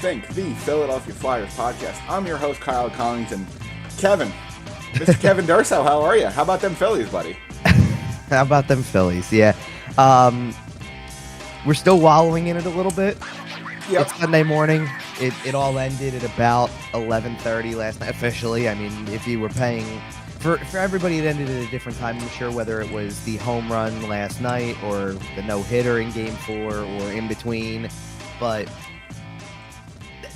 Think, the Philadelphia Flyers podcast. I'm your host, Kyle Collington. Kevin, Mr. Kevin Durso, how are you? How about them Phillies, buddy? How about them Phillies? Yeah. We're still wallowing in it a little bit. Yep. It's Sunday morning. It all ended at about 11:30 last night, officially. I mean, if you were paying... For everybody, it ended at a different time. I'm sure whether it was the home run last night or the no-hitter in Game 4 or in between. But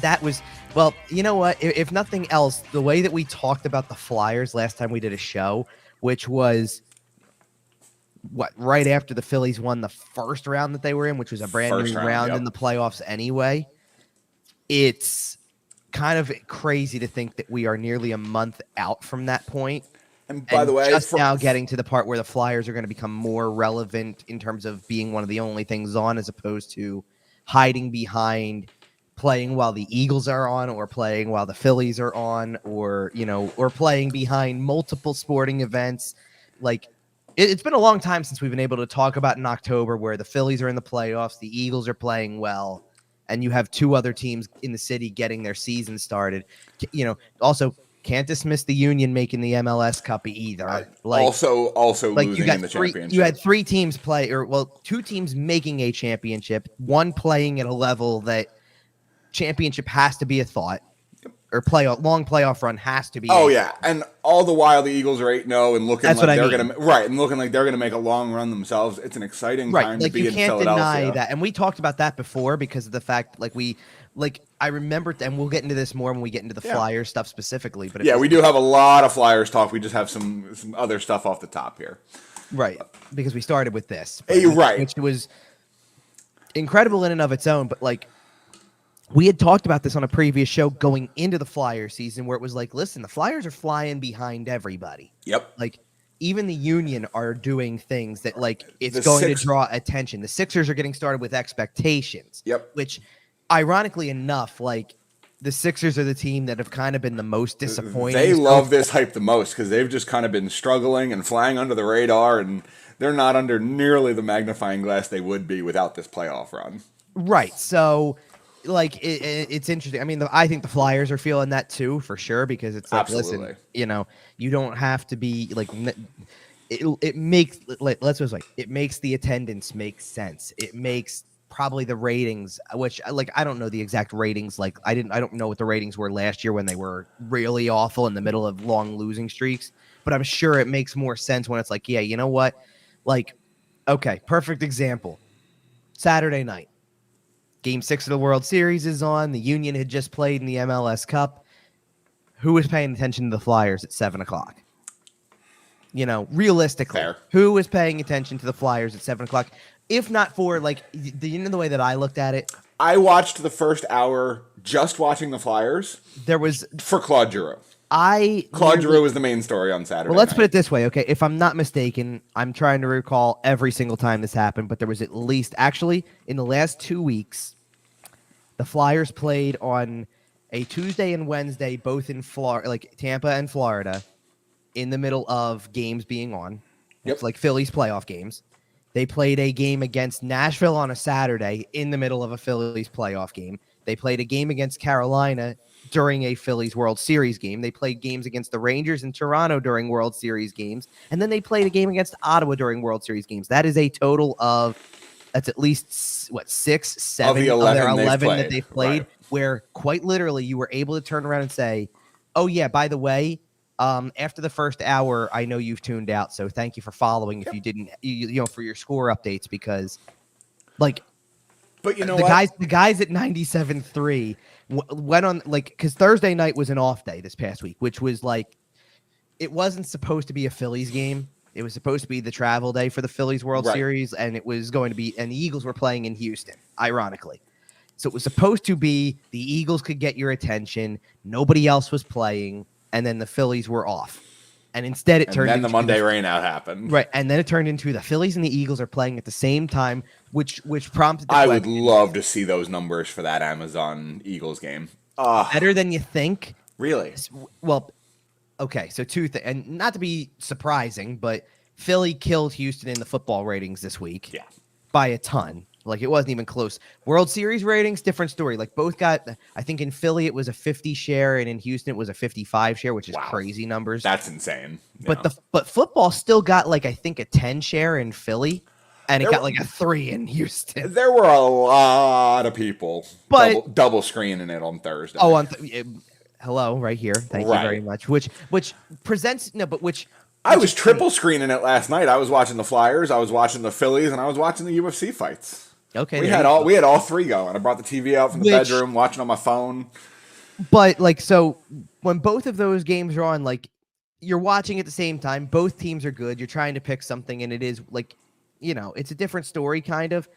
that was... Well, you know what? If nothing else, the way that we talked about the Flyers last time we did a show, which was... right after the Phillies won the first round that they were in, which was a brand new round in the playoffs anyway. It's kind of crazy to think that we are nearly a month out from that point. And by the way, just now getting to the part where the Flyers are going to become more relevant in terms of being one of the only things on, as opposed to hiding behind playing while the Eagles are on, or playing while the Phillies are on, or, you know, or playing behind multiple sporting events. Like, it's been a long time since we've been able to talk about in October where the Phillies are in the playoffs, the Eagles are playing well, and you have two other teams in the city getting their season started. You know, also can't dismiss the Union making the MLS Cup either. Also like losing in the championship. You had three teams play, two teams making a championship, one playing at a level that championship has to be a thought. Or long playoff run has to be. Oh yeah, and all the while the Eagles are 8-0 and looking like they're gonna make a long run themselves. It's an exciting time to be in Philadelphia. You can't deny that, and we talked about that before because of the fact, I remember, and we'll get into this more when we get into the Flyers stuff specifically. But we do have a lot of Flyers talk. We just have some other stuff off the top here, right? Because we started with this, right? Which was incredible in and of its own, but like. We had talked about this on a previous show going into the Flyers season where it was like, listen, the Flyers are flying behind everybody. Yep. Like, even the Union are doing things that, like, it's going to draw attention. The Sixers are getting started with expectations. Yep. Which, ironically enough, like, the Sixers are the team that have kind of been the most disappointing. They love this hype the most because they've just kind of been struggling and flying under the radar, and they're not under nearly the magnifying glass they would be without this playoff run. Right. So... like it's interesting. I mean, I think the Flyers are feeling that too, for sure, because it's like, absolutely. Listen, you know, you don't have to be like. It makes it makes the attendance make sense. It makes probably the ratings, which I don't know the exact ratings. Like I don't know what the ratings were last year when they were really awful in the middle of long losing streaks. But I'm sure it makes more sense when it's like, yeah, you know what, like, okay, perfect example. Saturday night. Game 6 of the World Series is on. The Union had just played in the MLS Cup. Who was paying attention to the Flyers at 7 o'clock? You know, realistically, Who was paying attention to the Flyers at 7 o'clock? If not for, like, the way that I looked at it? I watched the first hour just watching the Flyers. There was... For Claude Giroux. Claude Giroux was the main story on Saturday Well, let's night. put it this way, okay? If I'm not mistaken, I'm trying to recall every single time this happened, but there was at least... Actually, in the last 2 weeks... The Flyers played on a Tuesday and Wednesday, both in Florida, like Tampa and Florida, in the middle of games being on. Yep. It's like Phillies playoff games. They played a game against Nashville on a Saturday in the middle of a Phillies playoff game. They played a game against Carolina during a Phillies World Series game. They played games against the Rangers in Toronto during World Series games. And then they played a game against Ottawa during World Series games. That is a total of... That's at least, 6, 7 of their 11 that they've played, right. Where quite literally you were able to turn around and say, oh, yeah, by the way, after the first hour, I know you've tuned out, so thank you for following if you didn't, for your score updates, because, like, but you know the guys at 97.3 went on, like, because Thursday night was an off day this past week, which was, like, it wasn't supposed to be a Phillies game. It was supposed to be the travel day for the Phillies World Series, and it was going to be, and the Eagles were playing in Houston, ironically. So it was supposed to be the Eagles could get your attention, nobody else was playing, and then the Phillies were off. And instead it turned into... And then the Monday rainout happened. Right, and then it turned into the Phillies and the Eagles are playing at the same time, which prompted... I would love to see those numbers for that Amazon Eagles game. Better than you think. Really? Well... Okay, so two things, and not to be surprising, but Philly killed Houston in the football ratings this week by a ton. Like it wasn't even close. World Series ratings, different story. Like both got, I think in Philly it was a 50 share and in Houston it was a 55 share, which is Wow. crazy numbers. That's insane. Yeah. But football still got like I think a 10 share in Philly, and it There got were- like a 3 in Houston. There were a lot of people But double screening it on Thursday. oh, hello, right here. Thank you very Right. much. Which presents no, but which I was is triple screening it last night. I was watching the Flyers, I was watching the Phillies, and I was watching the UFC fights. Okay, We had all three going. I brought the TV out from the bedroom, watching on my phone. But like, so when both of those games are on, like you're watching at the same time, both teams are good. You're trying to pick something, and it is like, it's a different story, kind of.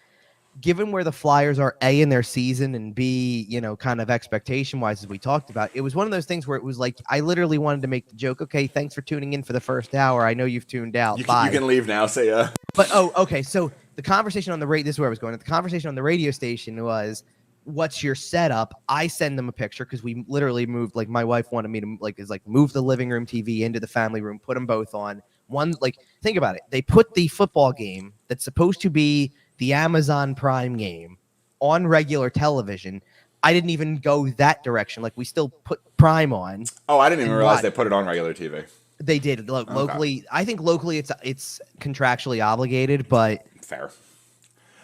Given where the Flyers are, A, in their season, and B, kind of expectation wise, as we talked about, it was one of those things where it was like, I literally wanted to make the joke, okay, thanks for tuning in for the first hour. I know you've tuned out. You Bye. can leave now. Say But, okay. So the conversation on the radio, this is where I was going. The conversation on the radio station was, what's your setup? I send them a picture because we literally moved, like my wife wanted me to move the living room TV into the family room, put them both on. One, like, think about it. They put the football game that's supposed to be the Amazon Prime game on regular television. I didn't even go that direction. Like, we still put Prime on. Oh, I didn't even realize they put it on regular TV. They did. Locally, okay. I think locally it's contractually obligated, but fair.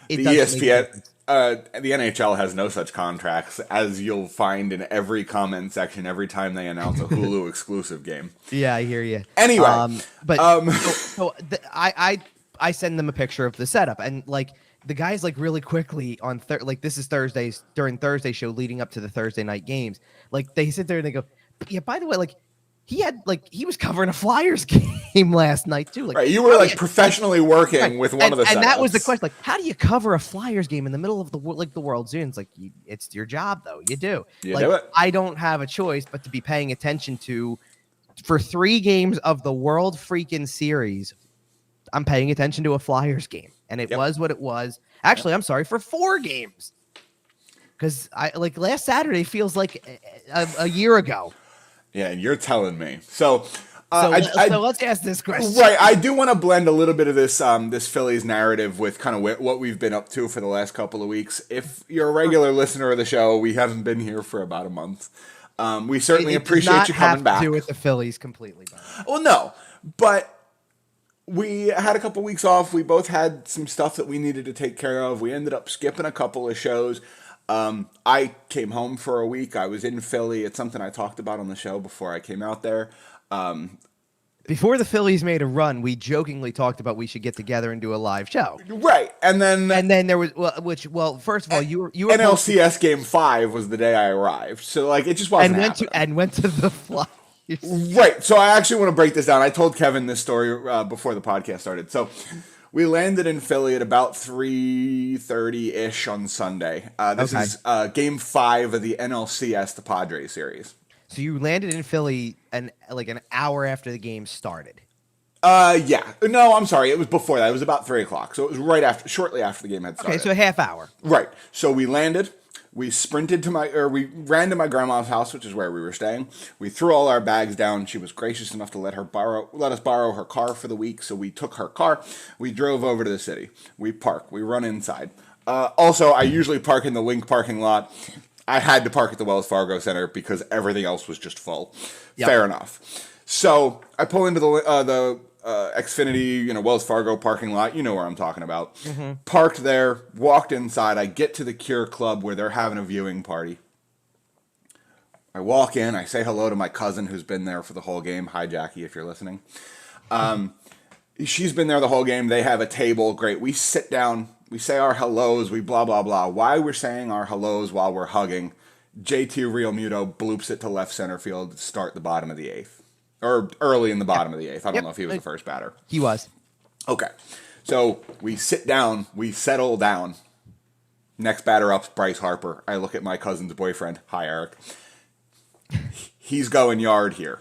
The ESPN, the NHL has no such contracts, as you'll find in every comment section every time they announce a Hulu exclusive game. Yeah, I hear you. Anyway, I send them a picture of the setup, and like the guys like really quickly on this is Thursdays during Thursday show leading up to the Thursday night games. Like they sit there and they go, yeah. By the way, like he was covering a Flyers game last night too. Like, right, you were professionally working with one of the setups. And that was the question. Like, how do you cover a Flyers game in the middle of the World Series? Like, it's your job though. You do. You do it. I don't have a choice but to be paying attention to for 3 games of the World freaking Series. I'm paying attention to a Flyers game, and it was what it was. Actually, I'm sorry, for 4 games, because last Saturday feels like a year ago. Yeah, and you're telling me. So let's ask this question. Right, I do want to blend a little bit of this this Phillies narrative with kind of what we've been up to for the last couple of weeks. If you're a regular listener of the show, we haven't been here for about a month. We certainly appreciate you coming back. It does not have to do with the Phillies completely. Well, no, but we had a couple weeks off. We both had some stuff that we needed to take care of. We ended up skipping a couple of shows. I came home for a week. I was in Philly. It's something I talked about on the show before I came out there. Before the Phillies made a run, we jokingly talked about we should get together and do a live show. Right, and then there was first of all, you were NLCS Game 5 was the day I arrived, so it just wasn't and went to the Flyers. Right, so I actually want to break this down. I told Kevin this story before the podcast started. So we landed in Philly at about 3:30-ish on Sunday. This is Game 5 of the NLCS, the Padres series. So you landed in Philly an hour after the game started. Yeah. No, I'm sorry. It was before that. It was about 3:00. So it was shortly after the game had started. Okay, so a half hour. Right. So we landed. We we ran to my grandma's house, which is where we were staying. We threw all our bags down. She was gracious enough to let us borrow her car for the week. So we took her car. We drove over to the city. We park. We run inside. Also, I usually park in the Link parking lot. I had to park at the Wells Fargo Center because everything else was just full. Yep. Fair enough. So I pull into the Xfinity, Wells Fargo parking lot. You know where I'm talking about. Mm-hmm. Parked there, walked inside. I get to the Cure Club where they're having a viewing party. I walk in. I say hello to my cousin who's been there for the whole game. Hi, Jackie, if you're listening. She's been there the whole game. They have a table. Great. We sit down. We say our hellos. We blah, blah, blah. While we're saying our hellos while we're hugging, JT Realmuto bloops it to left center field to start the bottom of the 8th. Or early in the bottom of the 8th. I don't know if he was the first batter. He was. Okay. So we sit down. We settle down. Next batter up's Bryce Harper. I look at my cousin's boyfriend. Hi, Eric. He's going yard here.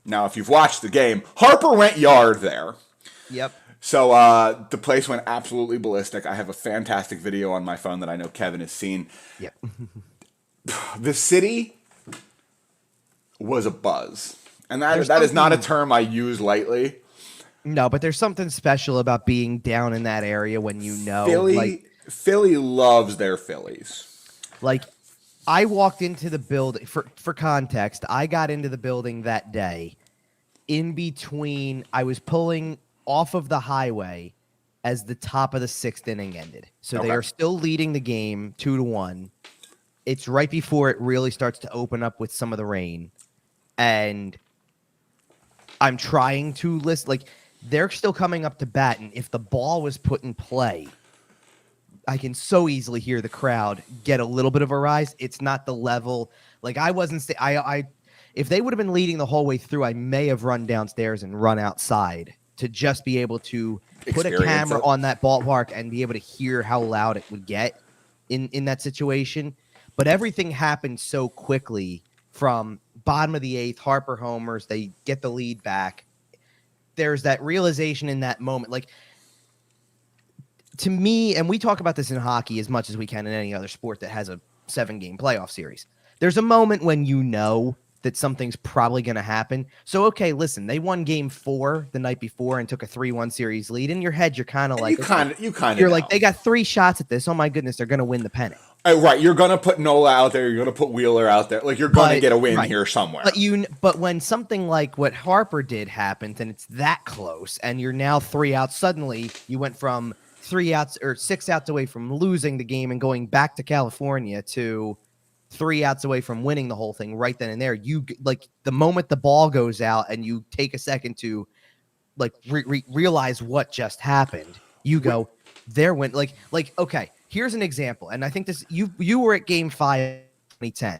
Now, if you've watched the game, Harper went yard there. Yep. So the place went absolutely ballistic. I have a fantastic video on my phone that I know Kevin has seen. Yep. The city was a buzz. And that is not a term I use lightly. No, but there's something special about being down in that area when you know, Philly loves their Phillies. like I walked into the building for context. I got into the building that day in between. I was pulling off of the highway as the top of the sixth inning ended. So they Okay. are still leading the game 2-1. It's right before it really starts to open up with some of the rain. And I'm trying to list, like, they're still coming up to bat. And if the ball was put in play, I can so easily hear the crowd get a little bit of a rise. It's not the level. Like, I wasn't, if they would have been leading the whole way through, I may have run downstairs and run outside to just be able to put a Experience camera it. on that ballpark and be able to hear how loud it would get in that situation. But everything happened so quickly from bottom of the eighth, Harper homers, they get the lead back. There's that realization in that moment. Like, to me, and we talk about this in hockey as much as we can in any other sport that has a 7-game playoff series. There's a moment when you know that something's probably going to happen. So, okay, listen, they won game 4 the night before and took a 3-1 series lead. In your head, you're kind of like, You're like, they got 3 shots at this. Oh my goodness, they're going to win the pennant. Right, you're gonna put Nola out there. You're gonna put Wheeler out there. Like you're gonna get a win here somewhere. But when something like what Harper did happens, and it's that close, and you're now 3 outs, suddenly you went from 3 outs or 6 outs away from losing the game and going back to California to 3 outs away from winning the whole thing right then and there. You like the moment the ball goes out and you take a second to like realize what just happened. You go, there went like okay. Here's an example, and I think this you were at Game 5, 2010.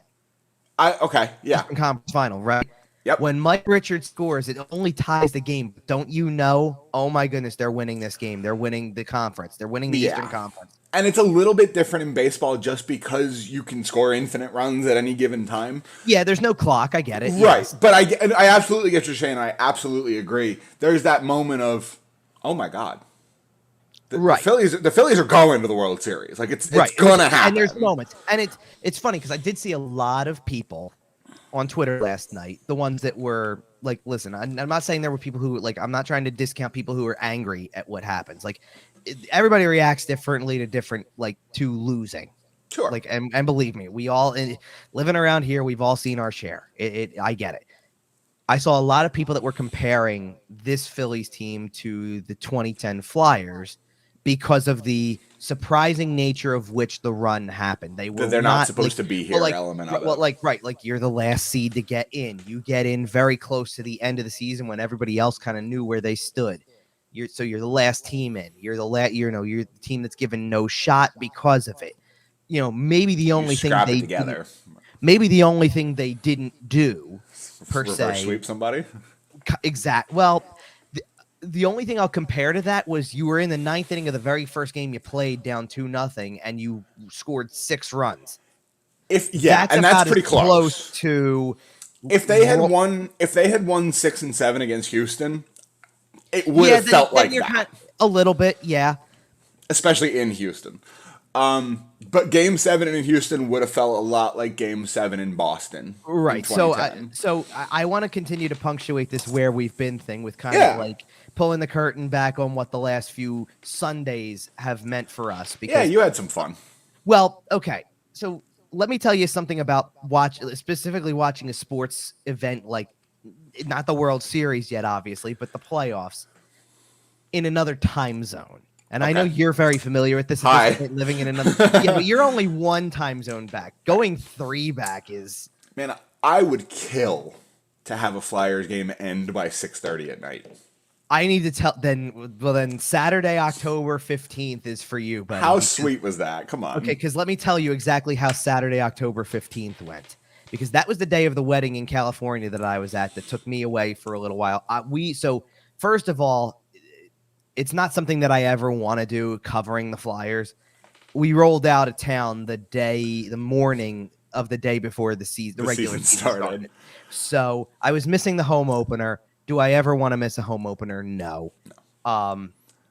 Eastern Conference Final, right? Yep. When Mike Richards scores, it only ties the game. Don't you know? Oh my goodness, they're winning this game. They're winning the conference. They're winning the Eastern Conference. And it's a little bit different in baseball just because you can score infinite runs at any given time. Yeah, there's no clock. I get it. Right, yes. But I absolutely get what you're saying. I absolutely agree. There's that moment of, oh my God. The Phillies are going to the World Series. Like it's gonna happen. And there's moments, and it's funny because I did see a lot of people on Twitter last night. The ones that were like, listen, I'm not saying there were people who like. I'm not trying to discount people who are angry at what happens. Like everybody reacts differently to losing. Sure. Like and believe me, we all living around here, we've all seen our share. I get it. I saw a lot of people that were comparing this Phillies team to the 2010 Flyers. Because of the surprising nature of which the run happened. They're not supposed to be here element of it. Like you're the last seed to get in. You get in very close to the end of the season when everybody else kind of knew where they stood. You're the last team in. You're the team that's given no shot because of it. Maybe the only thing the only thing they didn't do per se sweep somebody. Exact. Well, the only thing I'll compare to that was you were in the 9th inning of the very first game you played down 2-0 and you scored 6 runs. That's pretty close to if they had won 6 and 7 against Houston, it would have felt like that. A little bit, yeah. Especially in Houston. But Game 7 in Houston would have felt a lot like Game 7 in Boston. Right. So I want to continue to punctuate this where we've been thing with kind of like pulling the curtain back on what the last few Sundays have meant for us. Because, you had some fun. Well, okay. So let me tell you something about specifically watching a sports event like not the World Series yet, obviously, but the playoffs in another time zone. And I know you're very familiar with this. Hi. Living in another, but you're only 1 time zone back. Going 3 back is. Man, I would kill to have a Flyers game end by 6:30 at night. I need to tell then Saturday, October 15th is for you, buddy. How sweet was that? Come on. Okay, because let me tell you exactly how Saturday, October 15th went. Because that was the day of the wedding in California that I was at that took me away for a little while. So first of all, it's not something that I ever want to do, covering the Flyers. We rolled out of town the morning of the day before the regular season started. So I was missing the home opener. Do I ever want to miss a home opener? No.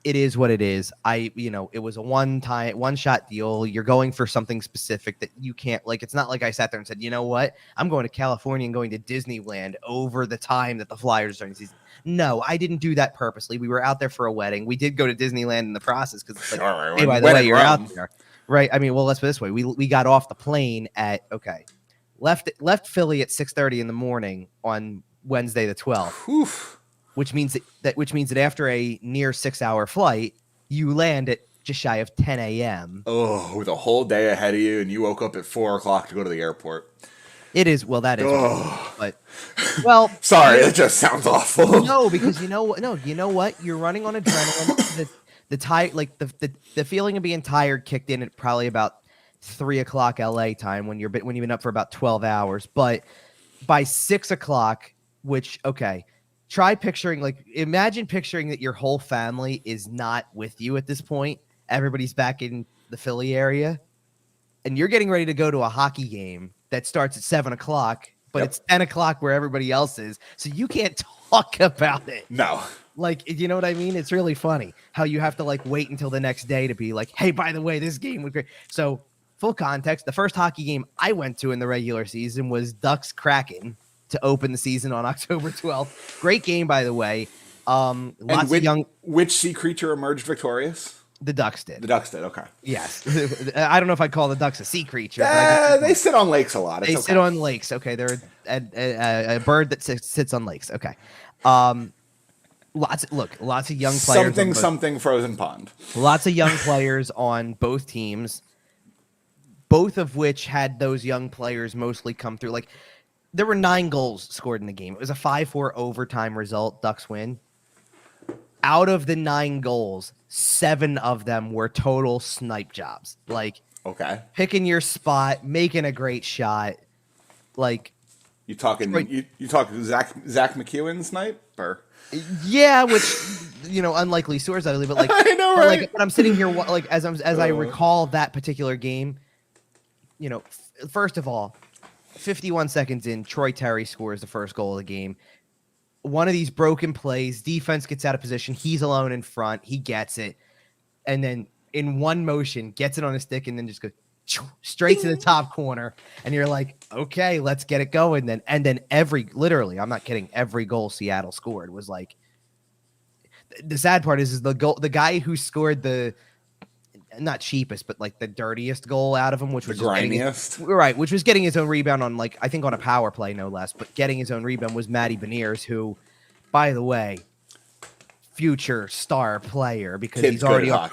it is what it is. It was a one shot deal. You're going for something specific that you can't, like, it's not like I sat there and said, you know what, I'm going to California and going to Disneyland over the time that the Flyers are starting the season. No, I didn't do that purposely. We were out there for a wedding. We did go to Disneyland in the process because it's like, Sure, hey, by the when way, in you're Rome. out there. Right. I mean, well, let's put it this way. We got off the plane at, left Philly at 6:30 in the morning on Wednesday the 12th. Whew. Which means that after a near 6-hour flight, you land at just shy of 10 a.m. Oh, with a whole day ahead of you, and you woke up at 4 o'clock to go to the airport. It is, well, that is, Oh. but Sorry, that just sounds awful. No, because you know what? You're running on adrenaline. The feeling of being tired kicked in at probably about 3 o'clock LA time when you've been up for about 12 hours. But by 6 o'clock, imagine picturing that your whole family is not with you at this point. Everybody's back in the Philly area, and you're getting ready to go to a hockey game that starts at 7 o'clock, but it's 10 o'clock where everybody else is. So you can't talk about it. No. Like, you know what I mean? It's really funny how you have to wait until the next day to be like, hey, by the way, this game was great. So full context, the first hockey game I went to in the regular season was Ducks Kraken to open the season on October 12th. Great game, by the way. Which sea creature emerged victorious? The Ducks did. The Ducks did, okay. Yes. I don't know if I'd call the Ducks a sea creature. They sit on lakes a lot. They sit on lakes. Okay, they're a bird that sits on lakes. Okay. Lots of young players. Something frozen pond. Lots of young players on both teams, both of which had those young players mostly come through. There were 9 goals scored in the game. It was a 5-4 overtime result. Ducks win. Out of the 9 goals, 7 of them were total snipe jobs. Picking your spot, making a great shot. You talking Zach McEwen snipe or? Yeah, which unlikely source, I believe. But I know, right? But I'm sitting here as I recall that particular game. First of all, 51 seconds in, Troy Terry scores the first goal of the game. One of these broken plays, defense gets out of position. He's alone in front. He gets it. And then in one motion, gets it on his stick and then just goes straight to the top corner. And you're like, okay, let's get it going. And then literally, I'm not kidding, every goal Seattle scored was the sad part is the guy who scored the not cheapest, but the dirtiest goal out of him, which was the grimiest, which was getting his own rebound on I think on a power play, no less, but getting his own rebound was Matty Beniers, who, by the way, future star player because he's already off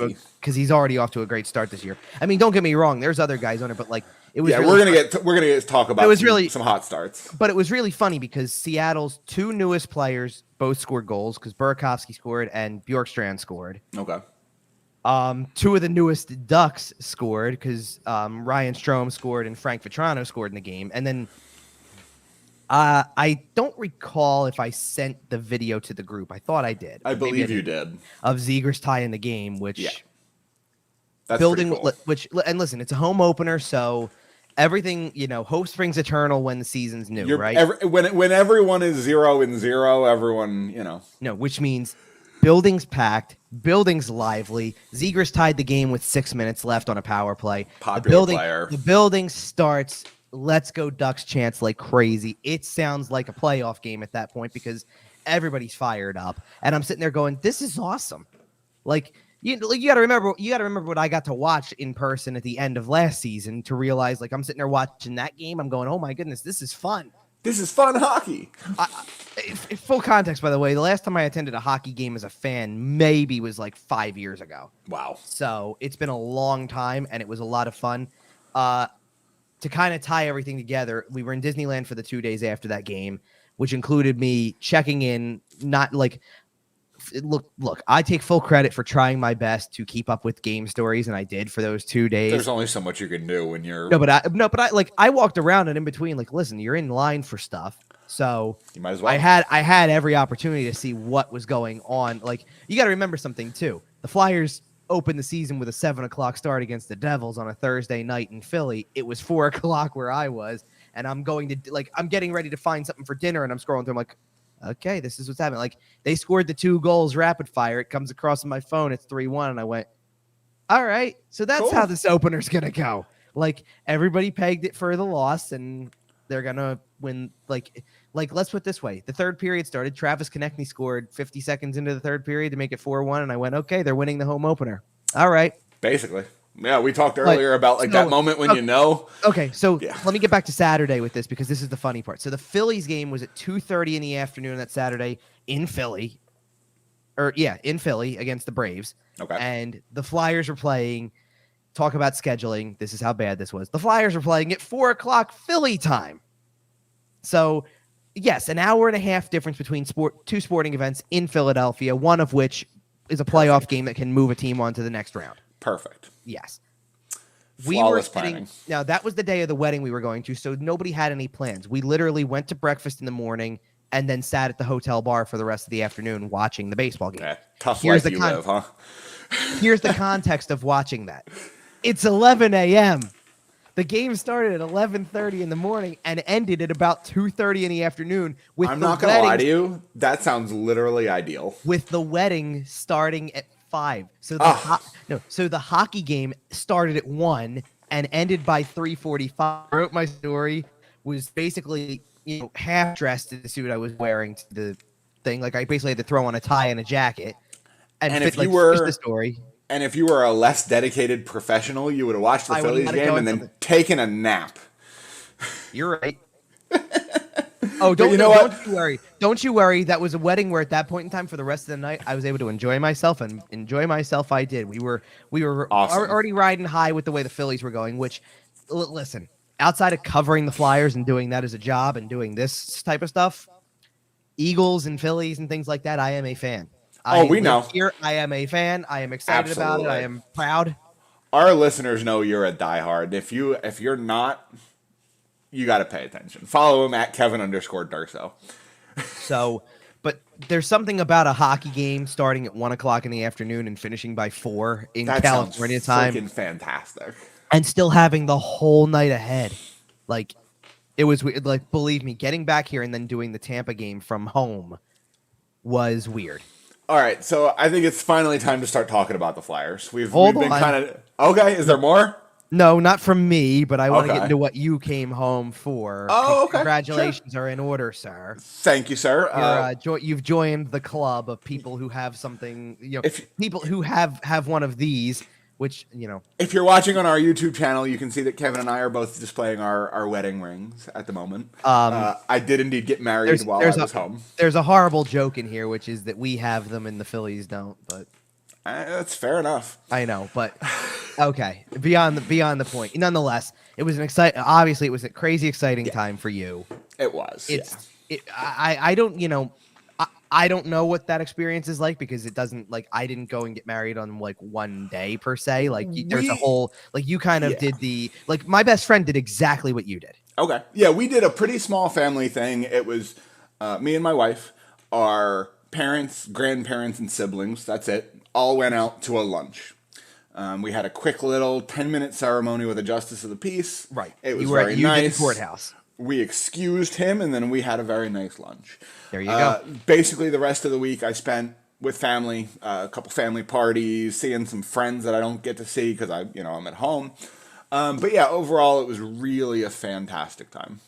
to a great start this year. I mean, don't get me wrong, there's other guys on it, but it was we're gonna talk about some hot starts. But it was really funny because Seattle's 2 newest players both scored goals because Burakovsky scored and Bjorkstrand scored. Okay. 2 of the newest Ducks scored because Ryan Strome scored and Frank Vetrano scored in the game. And then I don't recall if I sent the video to the group. I thought I did. I believe you did. Of Zegras tying the game, which that's building, cool. And listen, it's a home opener, so everything, hope springs eternal when the season's new, right? When everyone is 0-0, everyone, No, which means building's packed, building's lively. Zegras tied the game with 6 minutes left on a power play. Player. The building starts. Let's go Ducks chants like crazy. It sounds like a playoff game at that point because everybody's fired up. And I'm sitting there going, this is awesome. You got to remember what I got to watch in person at the end of last season to realize I'm sitting there watching that game. I'm going, oh my goodness, this is fun. This is fun hockey. Full context, by the way, the last time I attended a hockey game as a fan maybe was 5 years ago. Wow. So it's been a long time, and it was a lot of fun. To kind of tie everything together, we were in Disneyland for the 2 days after that game, which included me checking in, Look, I take full credit for trying my best to keep up with game stories, and I did for those 2 days. There's only so much you can do when you're I walked around and in between, listen, you're in line for stuff, so you might as well. I had every opportunity to see what was going on. You got to remember something too. The Flyers opened the season with a 7 o'clock start against the Devils on a Thursday night in Philly. It was 4 o'clock where I was, and I'm going to I'm getting ready to find something for dinner, and I'm scrolling through. I'm like, okay, this is what's happening. Like they scored the 2 goals rapid fire. It comes across on my phone. It's 3-1. And I went, all right. So that's how Cool. this opener's going to go. Like everybody pegged it for the loss and they're going to win. Like, let's put it this way. The third period started. Travis Konechny scored 50 seconds into the third period to make it 4-1. And I went, okay, they're winning the home opener. All right. Basically. Yeah, we talked earlier about like that moment when okay, you know. Okay, so Yeah. let me get back to Saturday with this because this is the funny part. So the Phillies game was at 2:30 in the afternoon that Saturday in Philly. In Philly against the Braves. Okay. And the Flyers were playing. Talk about scheduling. This is how bad this was. The Flyers were playing at 4:00 Philly time. So, yes, an hour and a half difference between two sporting events in Philadelphia, one of which is a playoff game that can move a team on to the next round. Perfect. Yes. Flawless planning. Now, that was the day of the wedding we were going to, so nobody had any plans. We literally went to breakfast in the morning and then sat at the hotel bar for the rest of the afternoon watching the baseball game. Yeah, tough life you live, huh? Here's the context of watching that. It's 11 a.m. The game started at 11:30 in the morning and ended at about 2:30 in the afternoon. I'm not going to lie to you. That sounds literally ideal. With the wedding starting at 5. So the hockey game started at 1 and ended by 3:45. I wrote my story, was basically half dressed in the suit I was wearing to the thing. Like I basically had to throw on a tie and a jacket. And if you were the story. And if you were a less dedicated professional, you would have watched the Phillies game and then taken a nap. You're right. Don't you worry. Don't you worry. That was a wedding where at that point in time for the rest of the night, I was able to enjoy myself, and enjoy myself I did. We were awesome. Already riding high with the way the Phillies were going, which, listen, outside of covering the Flyers and doing that as a job and doing this type of stuff, Eagles and Phillies and things like that, I am a fan. We know. Here, I am a fan. I am excited about it. I am proud. Our listeners know you're a diehard. If you're not, you got to pay attention. Follow him at Kevin_Durso. So, but there's something about a hockey game starting at 1:00 in the afternoon and finishing by 4 in California time. Freaking fantastic. And still having the whole night ahead. Like, it was like, believe me, getting back here and then doing the Tampa game from home was weird. All right, so I think it's finally time to start talking about the Flyers. We've been kind of okay. Is there more? No, not from me, but I want to get into what you came home for. Oh, okay. Congratulations are in order, sir. Thank you, sir. You've joined the club of people who have something. People who have one of these. Which, if you're watching on our YouTube channel, you can see that Kevin and I are both displaying our wedding rings at the moment. I did indeed get married while I was home. There's a horrible joke in here, which is that we have them and the Phillies don't. But that's fair enough. I know, but okay. Beyond the point. Nonetheless, it was obviously it was a crazy exciting time for you. It was. I don't know what that experience is like because it doesn't I didn't go and get married on one day per se. There's a whole you kind of did my best friend did exactly what you did. Okay. Yeah, we did a pretty small family thing. It was me and my wife, our parents, grandparents, and siblings. That's it. All went out to a lunch. We had a quick little 10-minute ceremony with a justice of the peace. Right. It was very nice. Did the courthouse. We excused him, and then we had a very nice lunch. There you go. Basically, the rest of the week I spent with family, a couple family parties, seeing some friends that I don't get to see because I'm at home. But yeah, overall, it was really a fantastic time.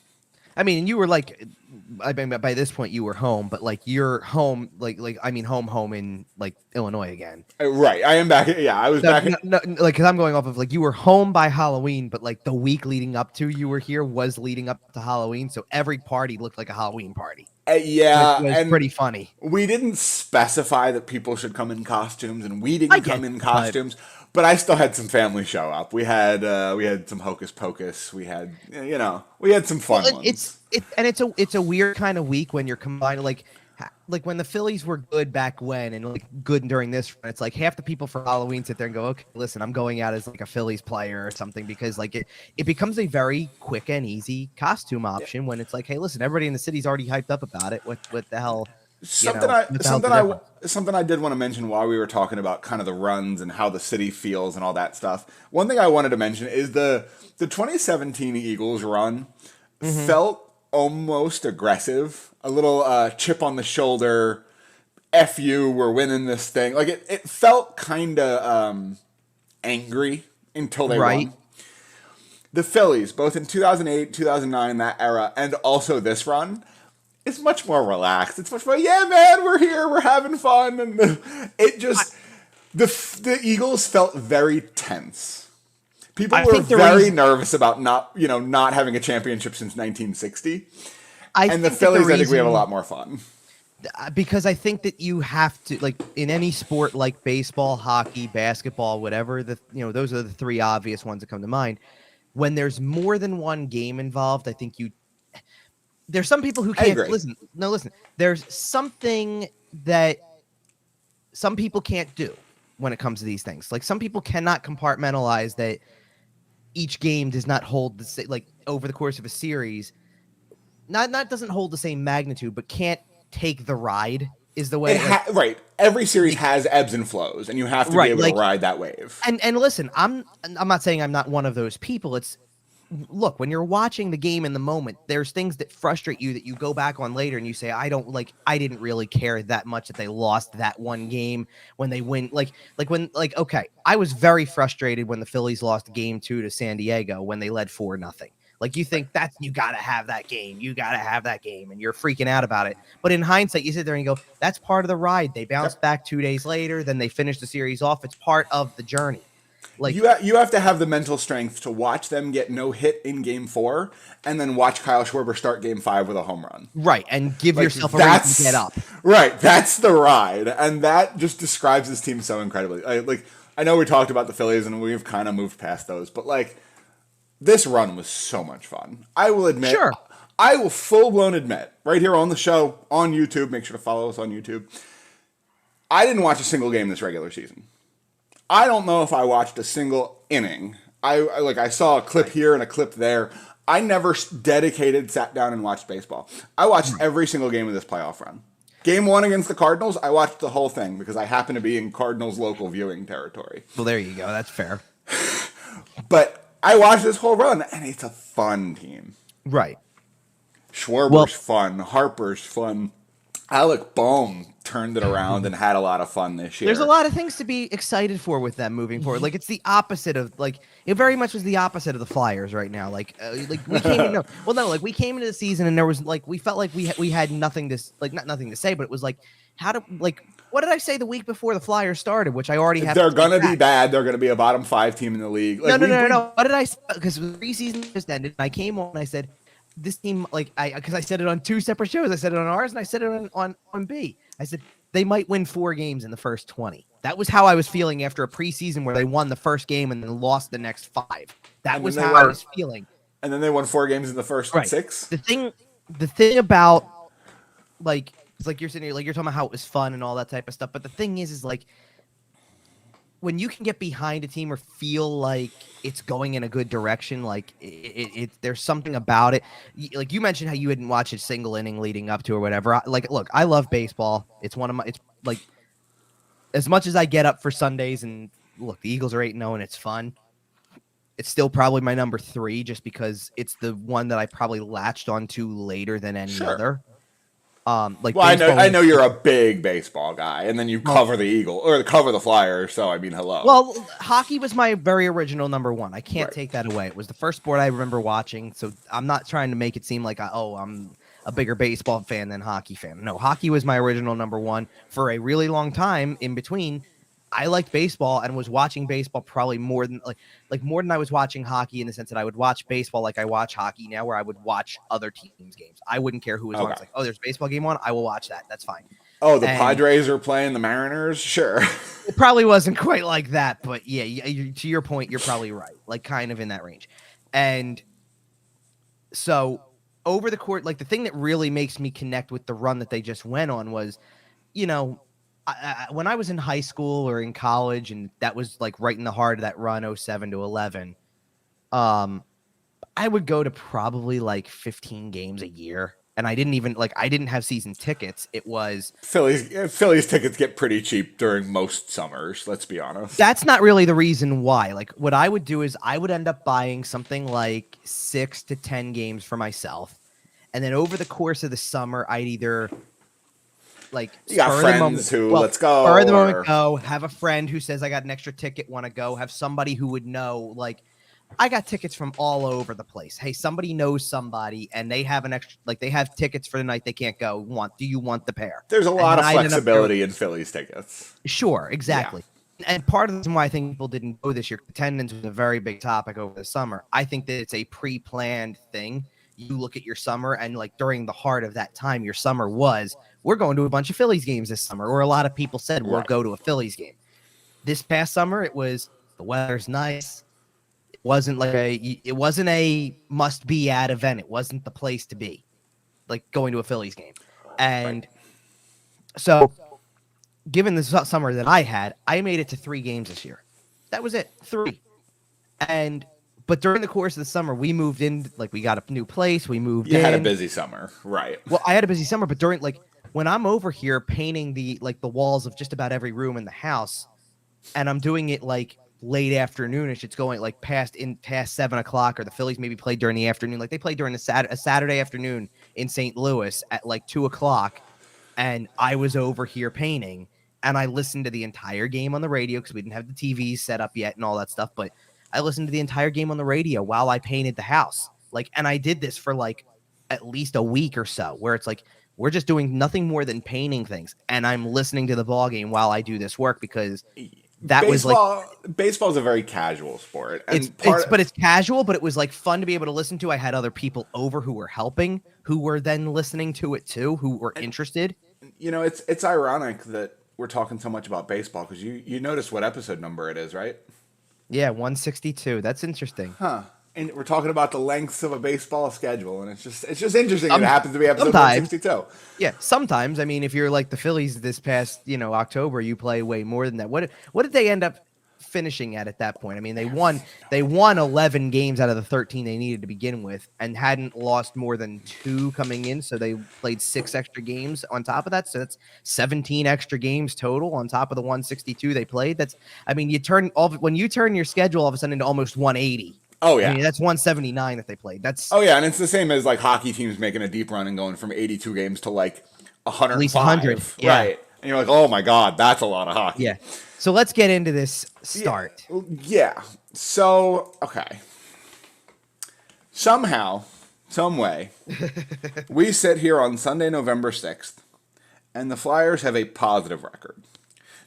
I mean, you were by this point you were home, but you're home, home in Illinois again. Right, I am back. Yeah, I was back. Because I'm going off of you were home by Halloween, but the week leading up to you were here was leading up to Halloween, so every party looked like a Halloween party. Yeah, which was pretty funny. We didn't specify that people should come in costumes, and we didn't come in costumes. But I still had some family show up. We had some hocus pocus. We had we had some fun ones. It's a weird kind of week when you're combining like when the Phillies were good back when and good during this run, it's half the people for Halloween sit there and go, okay, listen, I'm going out as a Phillies player or something because it becomes a very quick and easy costume option when it's hey, listen, everybody in the city's already hyped up about it. What the hell? Something I did want to mention while we were talking about kind of the runs and how the city feels and all that stuff. One thing I wanted to mention is the 2017 Eagles run felt almost aggressive, a little chip on the shoulder. F you, we're winning this thing. Like it felt kind of angry until they Right. won. The Phillies, both in 2008, 2009, that era, and also this run, it's much more relaxed. It's much more, yeah, man, we're here, we're having fun, and it just the Eagles felt very tense. People I were think the very reason nervous about not having a championship since 1960, I and the think that the Phillies, I think we have a reason lot more fun. because I think that you have to, like, in any sport like baseball, hockey, basketball, whatever, those are the three obvious ones that come to mind. When there's more than one game involved, I think there's some people who I can't agree. listen. No, listen. There's something that some people can't do when it comes to these things. Like, some people cannot compartmentalize that each game does not hold the same, like, over the course of a series. Not doesn't hold the same magnitude, but can't take the ride is the way, like, Right. Every series like, has ebbs and flows, and you have to be right, able to like, ride that wave. and listen, I'm not saying I'm not one of those people. It's look, when you're watching the game in the moment, there's things that frustrate you that you go back on later and you say, I didn't really care that much that they lost that one game when they win. Okay, I was very frustrated when the Phillies lost game 2 to San Diego when they led 4-0. Like, you think you got to have that game. You got to have that game. And you're freaking out about it. But in hindsight, you sit there and you go, that's part of the ride. They bounced Yep. back 2 days later. Then they finished the series off. It's part of the journey. Like, You have to have the mental strength to watch them get no hit in Game 4, and then watch Kyle Schwarber start Game 5 with a home run. right. And give Like yourself a reason to get up. right. That's the ride, and that just describes this team so incredibly. I know we talked about the Phillies, and we've kind of moved past those, but like this run was so much fun. I will admit, Sure. I will full blown admit right here on the show on YouTube. Make sure to follow us on YouTube. I didn't watch a single game this regular season. I don't know if I watched a single inning. I saw a clip here and a clip there. I never sat down and watched baseball. I watched every single game of this playoff run. Game 1 against the Cardinals, I watched the whole thing because I happen to be in Cardinals local viewing territory. Well, there you go. That's fair. But I watched this whole run, and it's a fun team. Right. Schwarber's fun. Harper's fun. Alec Bohm turned it around and had a lot of fun this year. There's a lot of things to be excited for with them moving forward. Like, it's the opposite of, like, it very much was the opposite of the Flyers right now. Like we came in, like we came into the season and there was we felt like we had nothing to, like, not nothing to say, but it was like, what did I say the week before the Flyers started? Which I already have. They're gonna be bad. They're gonna be a bottom 5 team in the league. Like, no. What did I say? Because the preseason just ended, and I came on and I said, this team, because I said it on 2 separate shows. I said it on ours and I said it on B. I said they might win 4 games in the first 20. That was how I was feeling after a preseason where they won the first game and then lost the next 5. That was how I was feeling. And then they won 4 games in the first 6. The thing about, like, it's like you're sitting here, like, you're talking about how it was fun and all that type of stuff. But the thing is like, when you can get behind a team or feel like it's going in a good direction, like there's something about it. Like, you mentioned how you didn't watch a single inning leading up to or whatever. Look, I love baseball. It's like, as much as I get up for Sundays and look, the Eagles are 8-0 and it's fun. It's still probably my number 3 just because it's the one that I probably latched onto later than any other. I know you're a big baseball guy, and then you cover the Eagle or cover the Flyers. So I mean, hello. Well, hockey was my very original number 1. I can't take that away. It was the first sport I remember watching. So I'm not trying to make it seem like I'm a bigger baseball fan than hockey fan. No, hockey was my original number 1 for a really long time. In between, I liked baseball and was watching baseball probably more than more than I was watching hockey, in the sense that I would watch baseball like I watch hockey now, where I would watch other teams' games. I wouldn't care who was on. It's like, oh, there's a baseball game on, I will watch that. That's fine. Oh, the Padres are playing the Mariners? Sure. It probably wasn't quite like that, but yeah, to your point, you're probably right. Like, kind of in that range. And so over the court, like, the thing that really makes me connect with the run that they just went on was, when I was in high school or in college, and that was like right in the heart of that run, 07 to 11, I would go to probably like 15 games a year. And I didn't have season tickets. It was Phillies tickets get pretty cheap during most summers. Let's be honest. That's not really the reason why. Like, what I would do is I would end up buying something like 6 to 10 games for myself. And then over the course of the summer, I'd either like You got spur of the moment, friends who let's go, spur of the moment or go, have a friend who says I got an extra ticket, want to go, have somebody who would know, like I got tickets from all over the place. Hey, somebody knows somebody and they have an extra, like they have tickets for the night they can't go. Do you want the pair? there's a And lot then of I ended up going, flexibility in Phillies tickets. sure, exactly. And part of the reason why I think people didn't go this year, attendance was a very big topic over the summer. I think that it's a pre-planned thing. You look at your summer and like during the heart of that time, your summer was, we're going to a bunch of Phillies games this summer, or a lot of people said we'll go to a Phillies game. This past summer, it was the weather's nice. It wasn't a must-be at event. It wasn't the place to be, like going to a Phillies game. And so given the summer that I had, I made it to 3 games this year. That was it, 3. But during the course of the summer, we moved in, like we got a new place. We moved in. You had a busy summer, right? Well, I had a busy summer, but during like when I'm over here painting the walls of just about every room in the house, and I'm doing it like late afternoonish, it's going like past 7 o'clock, or the Phillies maybe played during the afternoon. Like they played during a Saturday afternoon in St. Louis at like 2 o'clock, and I was over here painting. And I listened to the entire game on the radio because we didn't have the TVs set up yet and all that stuff. But I listened to the entire game on the radio while I painted the house. Like, and I did this for like at least a week or so, where it's like we're just doing nothing more than painting things, and I'm listening to the ball game while I do this work because that was like baseball is a very casual sport. And it's casual, but it was like fun to be able to listen to. I had other people over who were helping, who were then listening to it too, who were interested. You know, it's ironic that we're talking so much about baseball because you notice what episode number it is, right? Yeah, 162. That's interesting. Huh. And we're talking about the lengths of a baseball schedule, and it's just interesting that it happens to be episode sometimes, 162. Yeah, sometimes. I mean, if you're like the Phillies this past, October, you play way more than that. What did they end up finishing at that point? I mean, they won 11 games out of the 13 they needed to begin with, and hadn't lost more than 2 coming in, so they played 6 extra games on top of that. So that's 17 extra games total on top of the 162 they played. When you turn your schedule all of a sudden into almost 180. Oh yeah, I mean, that's 179 that they played. And it's the same as like hockey teams making a deep run and going from 82 games to like 105. At least 100, yeah. Right? And you're like, oh my god, that's a lot of hockey. Yeah. So let's get into this start. Yeah. So okay. Somehow, some way, we sit here on Sunday, November 6th, and the Flyers have a positive record.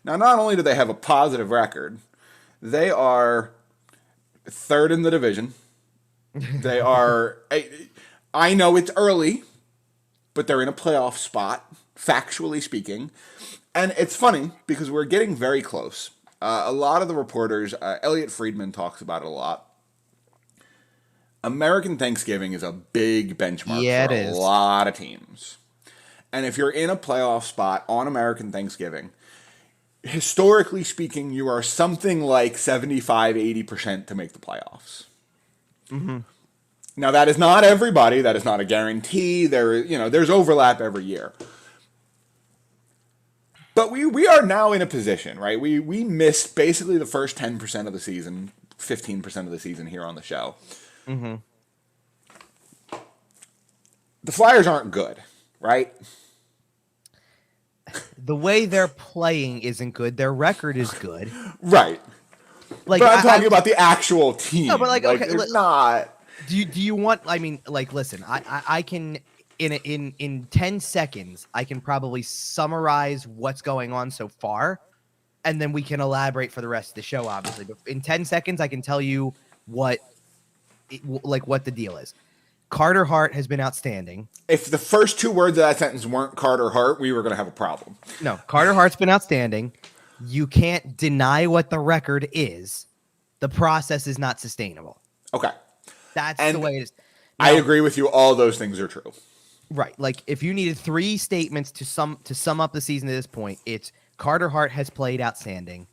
Now, not only do they have a positive record, they are 3rd in the division. They are, I know it's early, but they're in a playoff spot, factually speaking. And it's funny because we're getting very close. A lot of the reporters, Elliot Friedman talks about it a lot. American Thanksgiving is a big benchmark for a lot of teams. And if you're in a playoff spot on American Thanksgiving, historically speaking, you are something like 75-80% to make the playoffs. Mm-hmm. Now, that is not everybody. That is not a guarantee. There's overlap every year. But we are now in a position, right? We missed basically the first 10% of the season, 15% of the season here on the show. Mm-hmm. The Flyers aren't good, right? The way they're playing isn't good. Their record is good. Right. Like, but I'm talking about the actual team. No, but okay, they're not. Do you want? I mean, listen. I can in 10 seconds I can probably summarize what's going on so far, and then we can elaborate for the rest of the show, obviously. But in 10 seconds, I can tell you what the deal is. Carter Hart has been outstanding. If the first 2 words of that sentence weren't Carter Hart, we were going to have a problem. No, Carter Hart's been outstanding. You can't deny what the record is. The process is not sustainable. Okay. That's the way it is. Now, I agree with you. All those things are true. Right. Like if you needed 3 statements to sum up the season at this point, it's Carter Hart has played outstanding.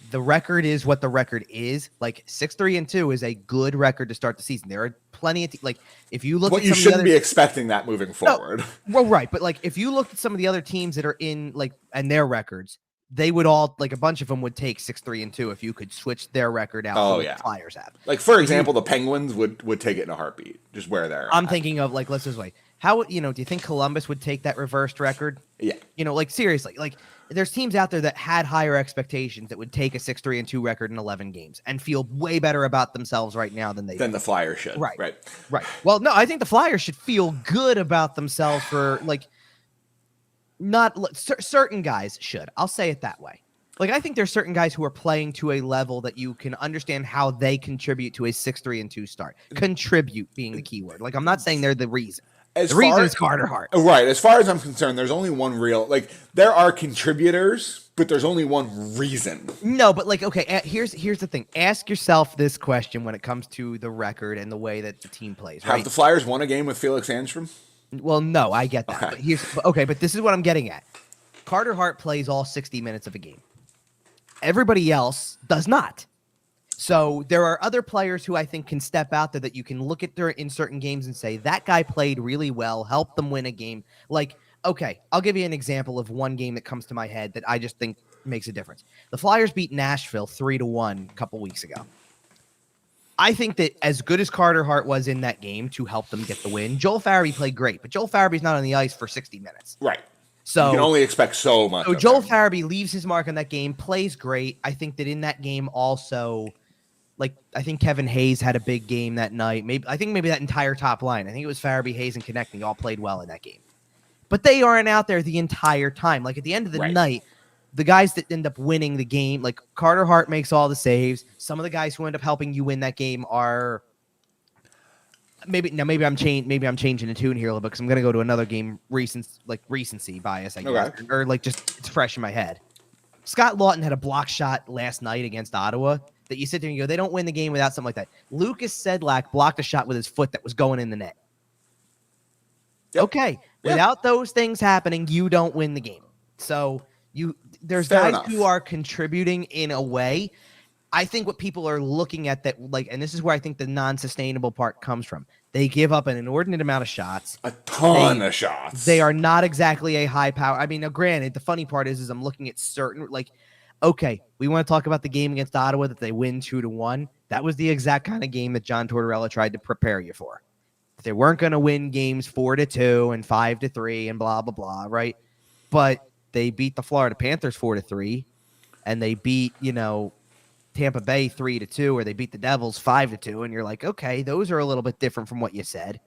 The record is what the record is. Like 6-3-2 is a good record to start the season. There are plenty of if you look, you shouldn't be expecting that moving forward. No, well, right, but like if you looked at some of the other teams that are in and their records, they would all a bunch of them would take 6-3-2 if you could switch their record out. Oh what yeah, the Flyers have. Like for example, the Penguins would take it in a heartbeat. Just where they're. I'm thinking of let's just How do you think Columbus would take that reversed record? Yeah. Like seriously, like there's teams out there that had higher expectations that would take a 6-3-2 record in 11 games and feel way better about themselves right now than they do. The Flyers should. Right. Right. Right. Well, no, I think the Flyers should feel good about themselves for like not certain guys should. I'll say it that way. Like, I think there's certain guys who are playing to a level that you can understand how they contribute to a 6-3-2 start. Contribute being the key word. Like, I'm not saying they're the reason. The reason is Carter Hart. Right. As far as I'm concerned, there's only one real, like, there are contributors, but there's only one reason. No, but like, okay, here's the thing. Ask yourself this question when it comes to the record and the way that the team plays. Right? Have the Flyers won a game with Felix Sandstrom? Well, no, I get that. Okay. But this is what I'm getting at. Carter Hart plays all 60 minutes of a game. Everybody else does not. So there are other players who I think can step out there that you can look at in certain games and say, that guy played really well, helped them win a game. Like, okay, I'll give you an example of one game that comes to my head that I just think makes a difference. The Flyers beat Nashville 3-1 a couple weeks ago. I think that as good as Carter Hart was in that game to help them get the win, Joel Farabee played great, but Joel Farabee's not on the ice for 60 minutes. Right. So you can only expect so much. So Joel Farabee leaves his mark on that game, plays great. I think that in that game also, like, I think Kevin Hayes had a big game that night. I think maybe that entire top line. I think it was Farabee, Hayes, and Connecting all played well in that game. But they aren't out there the entire time. Like, at the end of the night, the guys that end up winning the game, like Carter Hart makes all the saves. Some of the guys who end up helping you win that game are maybe I'm changing the tune here a little bit because I'm gonna go to another game recency bias, I guess, or like just it's fresh in my head. Scott Lawton had a block shot last night against Ottawa that you sit there and you go, they don't win the game without something like that. Lucas Sedlak blocked a shot with his foot that was going in the net. Yep. Okay, without those things happening, you don't win the game. So there's Fair guys enough. who are contributing in a way. I think what people are looking at that, like, and this is where I think the non-sustainable part comes from. They give up an inordinate amount of shots. A ton of shots. They are not exactly a high power. I mean, now, granted, the funny part is I'm looking at certain, like, okay, we want to talk about the game against Ottawa that they win 2-1. That was the exact kind of game that John Tortorella tried to prepare you for. They weren't going to win games 4-2 and 5-3 and blah, blah, blah, right? But they beat the Florida Panthers 4-3, and they beat, Tampa Bay 3-2, or they beat the Devils 5-2, and you're like, okay, those are a little bit different from what you said.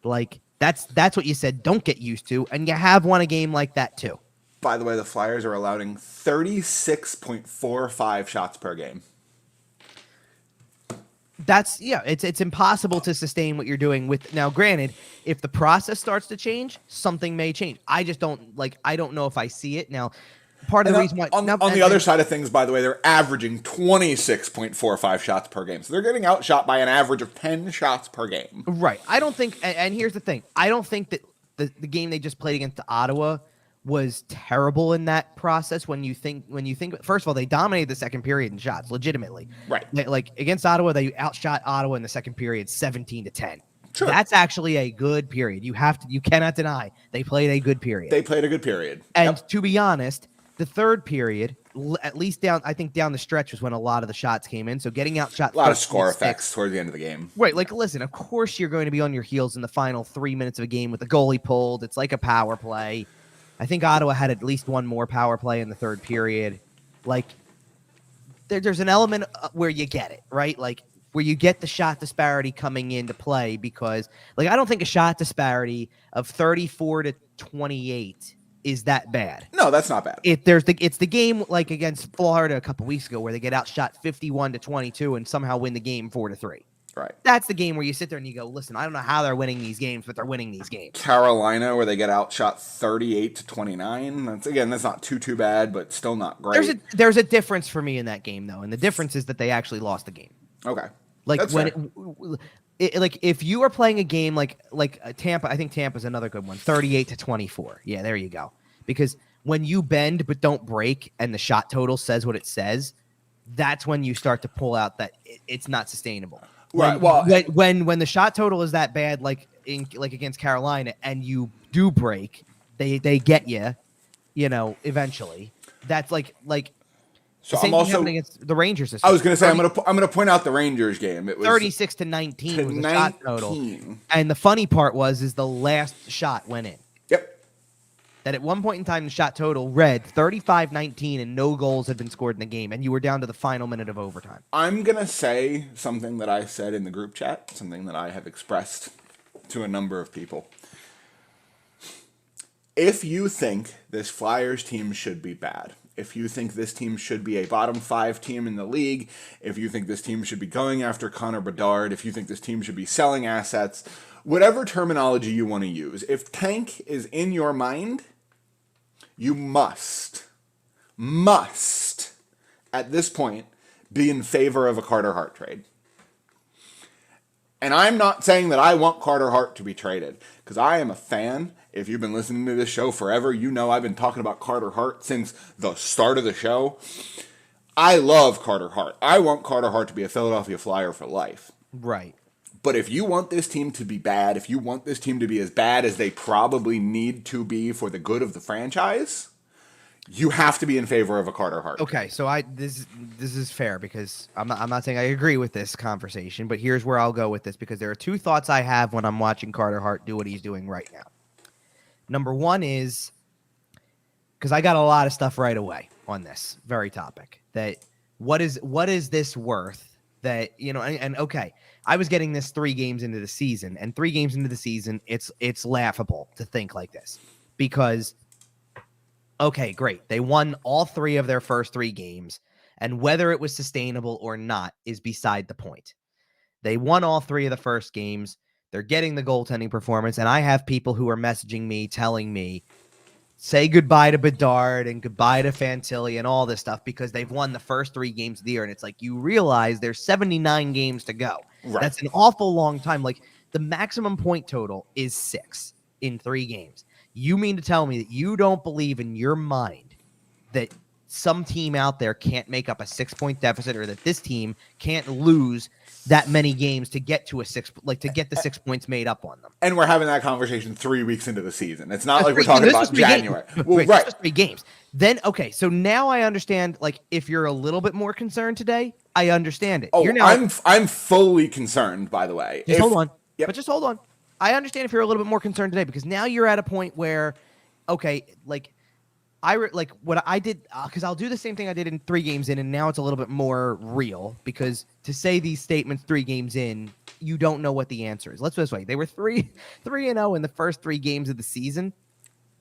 Like, that's what you said don't get used to, and you have won a game like that too. By the way, the Flyers are allowing 36.45 shots per game. It's impossible to sustain what you're doing with. Now, granted, if the process starts to change, something may change. I just don't know if I see it now. Part of the reason why on the other side of things, by the way, they're averaging 26.45 shots per game. So they're getting outshot by an average of 10 shots per game. Right. I don't think, and here's the thing. I don't think that the game they just played against Ottawa was terrible in that process. When you think, first of all, they dominated the second period in shots, legitimately. Right. Like against Ottawa, they outshot Ottawa in the second period 17-10. Sure. That's actually a good period. You cannot deny they played a good period. And to be honest, the third period, at least down the stretch was when a lot of the shots came in. So getting outshot, a lot of score effects towards the end of the game. Right. Like, listen, of course you're going to be on your heels in the final 3 minutes of a game with the goalie pulled. It's like a power play. I think Ottawa had at least one more power play in the third period. Like, there's an element where you get it, right? Like, where you get the shot disparity coming into play because, like, I don't think a shot disparity of 34-28 is that bad. No, that's not bad. It's the game like against Florida a couple weeks ago where they get outshot 51-22 and somehow win the game 4-3. Right. That's the game where you sit there and you go, listen, I don't know how they're winning these games, but they're winning these games. Carolina, where they get outshot 38-29. That's not too bad, but still not great. There's a difference for me in that game though, and the difference is that they actually lost the game. Okay. Like that's when like if you are playing a game like Tampa, I think Tampa's another good one, 38-24. Yeah, there you go. Because when you bend but don't break and the shot total says what it says, that's when you start to pull out that it's not sustainable. Right. When the shot total is that bad, like against Carolina, and you do break, they get you, eventually. That's like So same I'm thing happened also. against the Rangers this I week. was going to say I'm going to point out the Rangers game. It was 36-19 to was the shot total. 19. And the funny part is the last shot went in. Yep. That at one point in time, the shot total read 35-19 and no goals had been scored in the game, and you were down to the final minute of overtime. I'm going to say something that I said in the group chat, something that I have expressed to a number of people. If you think this Flyers team should be bad, if you think this team should be a bottom 5 team in the league, if you think this team should be going after Connor Bedard, if you think this team should be selling assets, whatever terminology you want to use, if tank is in your mind, you must, at this point, be in favor of a Carter Hart trade. And I'm not saying that I want Carter Hart to be traded, because I am a fan. If you've been listening to this show forever, you know I've been talking about Carter Hart since the start of the show. I love Carter Hart. I want Carter Hart to be a Philadelphia Flyer for life. Right. But if you want this team to be bad, if you want this team to be as bad as they probably need to be for the good of the franchise, you have to be in favor of a Carter Hart. Okay, so this is fair because I'm not saying I agree with this conversation, but here's where I'll go with this because there are two thoughts I have when I'm watching Carter Hart do what he's doing right now. Number one is because I got a lot of stuff right away on this very topic that what is this worth that, and okay, I was getting this 3 games into the season, and 3 games into the season, it's laughable to think like this because, okay, great. They won all 3 of their first 3 games, and whether it was sustainable or not is beside the point. They won all 3 of the first games. They're getting the goaltending performance, and I have people who are messaging me telling me, say goodbye to Bedard and goodbye to Fantilli and all this stuff because they've won the first 3 games of the year. And it's like, you realize there's 79 games to go. Right. That's an awful long time. Like the maximum point total is 6 in 3 games. You mean to tell me that you don't believe in your mind that some team out there can't make up a 6-point deficit or that this team can't lose that many games to get to to get the 6 points made up on them. And we're having that conversation 3 weeks into the season. It's not like we're talking about January. Well, right. Just 3 games. Then, okay, so now I understand, like, if you're a little bit more concerned today, I understand it. Oh, I'm fully concerned, by the way. Hold on. Yep. But just hold on. I understand if you're a little bit more concerned today because now you're at a point where, okay, like, what I did, because I'll do the same thing I did in 3 games in, and now it's a little bit more real because to say these statements 3 games in, you don't know what the answer is. Let's put it this way. They were 3-0 in the first 3 games of the season,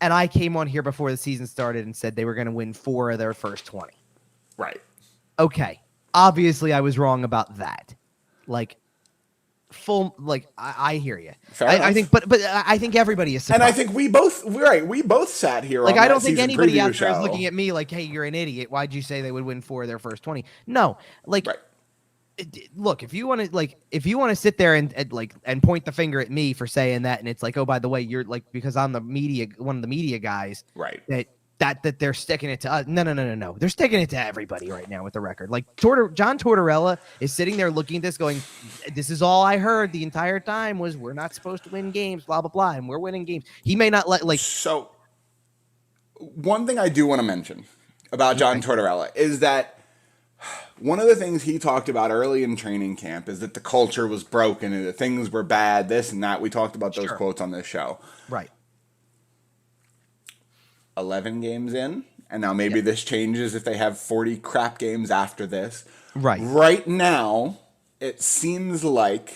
and I came on here before the season started and said they were going to win 4 of their first 20. Right. Okay. Obviously, I was wrong about that. Like, I hear you. I think, but I think everybody is surprised. And I think we both sat here. Like, on I don't think anybody out there show. is looking at me like, "Hey, you're an idiot. Why'd you say they would win 4 of their first 20?" No, like, right. Look, if you want to sit there and point the finger at me for saying that, and it's like, oh, by the way, you're like because I'm one of the media guys, right? That they're sticking it to us. No. They're sticking it to everybody right now with the record. Like John Tortorella is sitting there looking at this going, this is all I heard the entire time was we're not supposed to win games, blah, blah, blah. And we're winning games. He may not So one thing I do want to mention about John Tortorella is that one of the things he talked about early in training camp is that the culture was broken and that things were bad, this and that. We talked about those quotes on this show. Right. 11 games in, and now maybe this changes if they have 40 crap games after this. Right. Right now, it seems like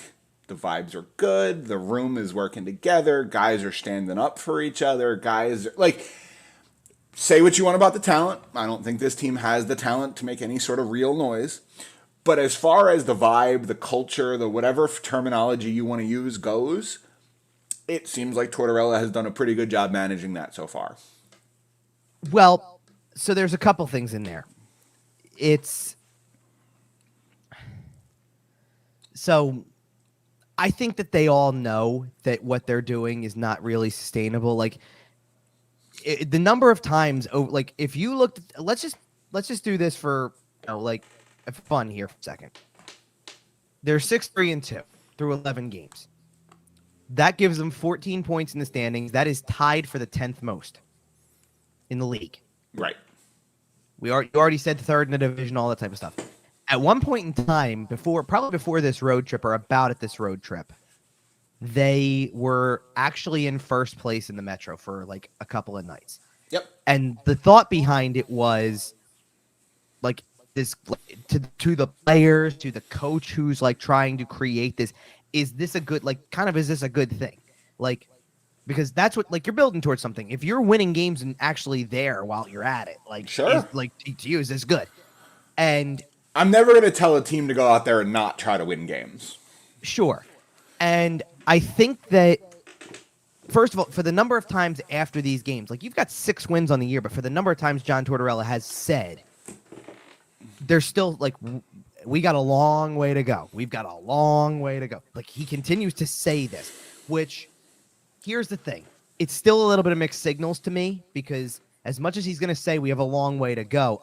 the vibes are good. The room is working together. Guys are standing up for each other. Guys are, like, say what you want about the talent. I don't think this team has the talent to make any sort of real noise. But as far as the vibe, the culture, the whatever terminology you want to use goes, it seems like Tortorella has done a pretty good job managing that so far. Well, so there's a couple things in there. So I think that they all know that what they're doing is not really sustainable. Like the number of times, like if you looked, let's just do this for fun here for a second. They're 6-3-2 through 11 games. That gives them 14 points in the standings. That is tied for the 10th most in the league. Right. You already said third in the division, all that type of stuff. At one point in time, probably before this road trip or about at this road trip, they were actually in first place in the Metro for like a couple of nights. Yep. And the thought behind it was like this to the players, to the coach who's like trying to create this. Is this a good is this a good thing? Like, because that's what you're building towards something. If you're winning games and actually there while you're at it, sure. To you, is this good? And I'm never going to tell a team to go out there and not try to win games. Sure. And I think that, first of all, for the number of times after these games, you've got 6 wins on the year, but for the number of times John Tortorella has said, there's still, we got a long way to go. We've got a long way to go. He continues to say this, which, here's the thing. It's still a little bit of mixed signals to me, because as much as he's going to say we have a long way to go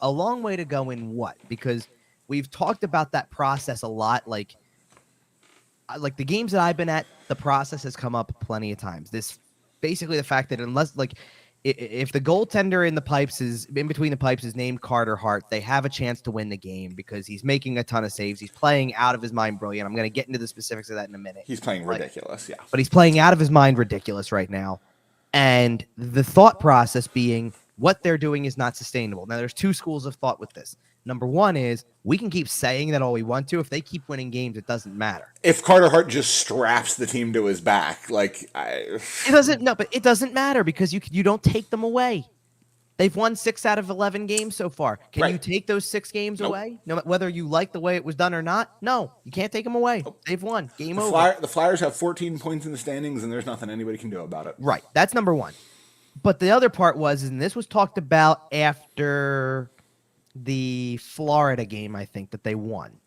in what? Because we've talked about that process a lot, like the games that I've been at, the process has come up plenty of times. This basically the fact that unless if the goaltender in between the pipes is named Carter Hart, they have a chance to win the game because he's making a ton of saves. He's playing out of his mind brilliant. I'm going to get into the specifics of that in a minute. He's playing ridiculous, yeah. But he's playing out of his mind ridiculous right now. And the thought process being what they're doing is not sustainable. Now, there's 2 schools of thought with this. Number one is we can keep saying that all we want to. If they keep winning games, it doesn't matter. If Carter Hart just straps the team to his back, it doesn't. No, but it doesn't matter because you don't take them away. They've won 6 out of 11 games so far. Can you take those 6 games away? No, whether you like the way it was done or not? No, you can't take them away. Nope. They've won. Game over. The Flyers have 14 points in the standings, and there's nothing anybody can do about it. Right. That's number one. But the other part and this was talked about after the Florida game, I think, that they won.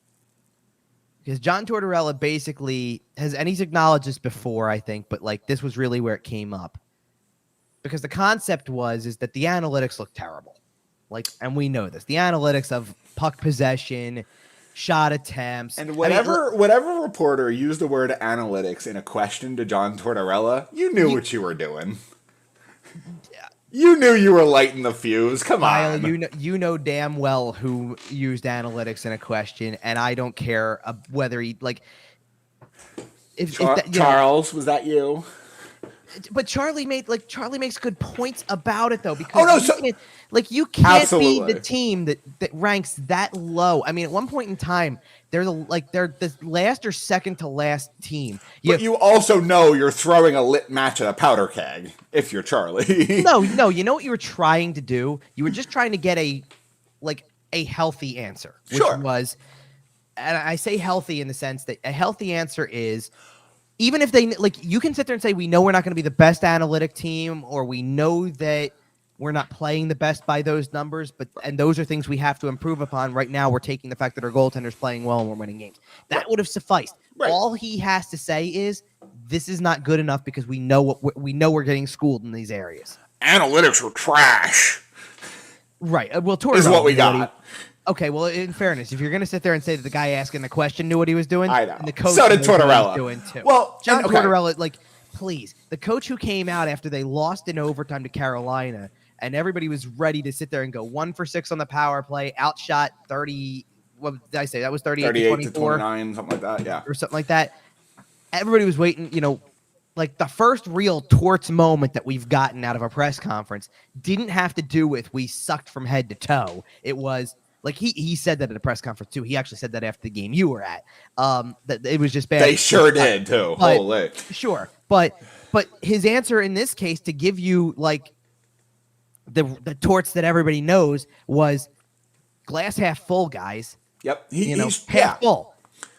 Because John Tortorella basically he's acknowledged this before, I think, but this was really where it came up. Because the concept is that the analytics look terrible. And we know this. The analytics of puck possession, shot attempts. And whatever reporter used the word analytics in a question to John Tortorella, you knew what you were doing. You knew you were lighting the fuse. Come on. You know damn well who used analytics in a question, and I don't care whether he Charles, was that you? But Charlie makes good points about it though, because you can't absolutely be the team that ranks that low. I mean, at one point in time, they're the last or second to last team. But you also know you're throwing a lit match at a powder keg if you're Charlie. No, you know what you were trying to do? You were just trying to get a healthy answer, which was, and I say healthy in the sense that a healthy answer is, even if they you can sit there and say, we know we're not going to be the best analytic team, or we know that we're not playing the best by those numbers, and those are things we have to improve upon. Right now, we're taking the fact that our goaltender's playing well and we're winning games. That would have sufficed. Right. All he has to say is, this is not good enough because we know we're getting schooled in these areas. Analytics are trash. Right. Well, Tortorella is what we got. Okay, well, in fairness, if you're going to sit there and say that the guy asking the question knew what he was doing, I know. And the coach so did Tortorella. Doing too. Well, John Tortorella, please, the coach who came out after they lost in overtime to Carolina, and everybody was ready to sit there and go 1 for 6 on the power play, outshot 30. What did I say? That was 38 to 29, something like that, yeah, or something like that. Everybody was waiting. The first real torts moment that we've gotten out of a press conference didn't have to do with we sucked from head to toe. It was. He said that at a press conference too. He actually said that after the game you were at. That it was just bad. They sure did too. Holy. Sure, but his answer in this case, to give you the torts that everybody knows, was glass half full, guys. Yep, he's half full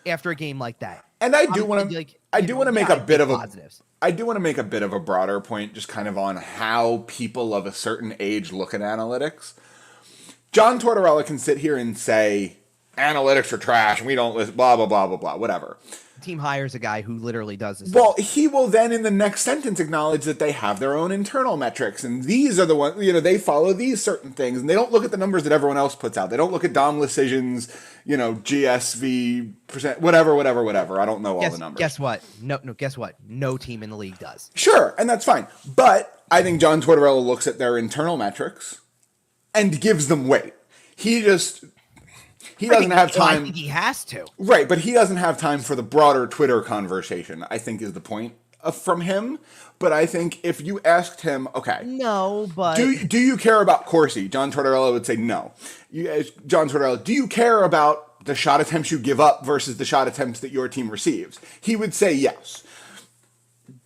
after a game like that. And I do want to make a bit of positives. I do want to make a bit of a broader point, just kind of on how people of a certain age look at analytics. John Tortorella can sit here and say, analytics are trash, and we don't listen, blah, blah, blah, blah, blah, whatever. The team hires a guy who literally does this. Well, he will then in the next sentence acknowledge that they have their own internal metrics, and these are the ones, they follow these certain things, and they don't look at the numbers that everyone else puts out. They don't look at Dom Lucian's, GSV percent, whatever. I don't know all the numbers. Guess what? No, guess what? No team in the league does. Sure, and that's fine. But I think John Tortorella looks at their internal metrics and gives them weight. he just he I doesn't think, have well, I time. think he has to. Right, but he doesn't have time for the broader Twitter conversation, I think is the point from him. But I think if you asked him, okay, No, but do you care about Corsi? John Tortorella would say no. John Tortorella, do you care about the shot attempts you give up versus the shot attempts that your team receives? He would say yes.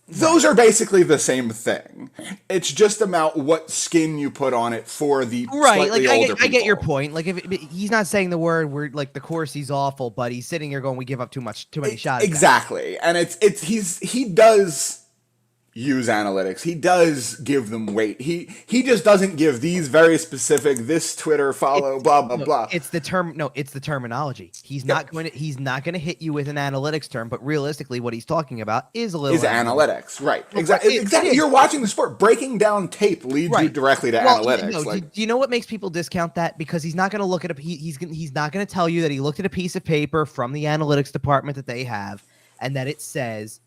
Those are basically the same thing. It's just about what skin you put on it for the right, slightly like older people. I get your point. Like if he's not saying the word where like the course he's awful, but he's sitting here going, we give up too many shots. Exactly, and he does use analytics. He does give them weight. He just doesn't give these very specific this Twitter follow blah blah blah. It's the terminology. He's not going to hit you with an analytics term, but realistically what he's talking about is a little analytics. Right. Exactly. You're watching the sport. Breaking down tape leads you directly to analytics. No, do you know what makes people discount that? Because he's not going to look at he's not going to tell you that he looked at a piece of paper from the analytics department that they have and that it says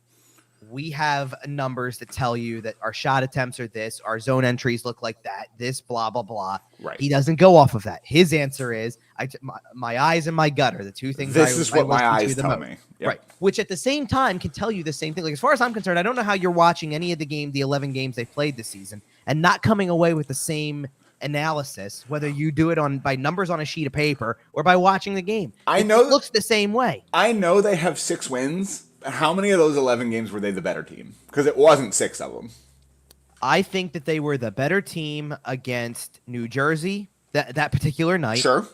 we have numbers that tell you that our shot attempts are this, our zone entries look like that, this, blah, blah, blah. Right. He doesn't go off of that. His answer is, my eyes and my gut are the two things this is what my eyes tell me. Yep. Right. Which at the same time can tell you the same thing. Like, as far as I'm concerned, I don't know how you're watching any of the 11 games they played this season and not coming away with the same analysis, whether you do it by numbers on a sheet of paper or by watching the game. It looks the same way. I know they have 6 wins. How many of those 11 games were they the better team? Because it wasn't 6 of them. I think that they were the better team against New Jersey that particular night. Sure.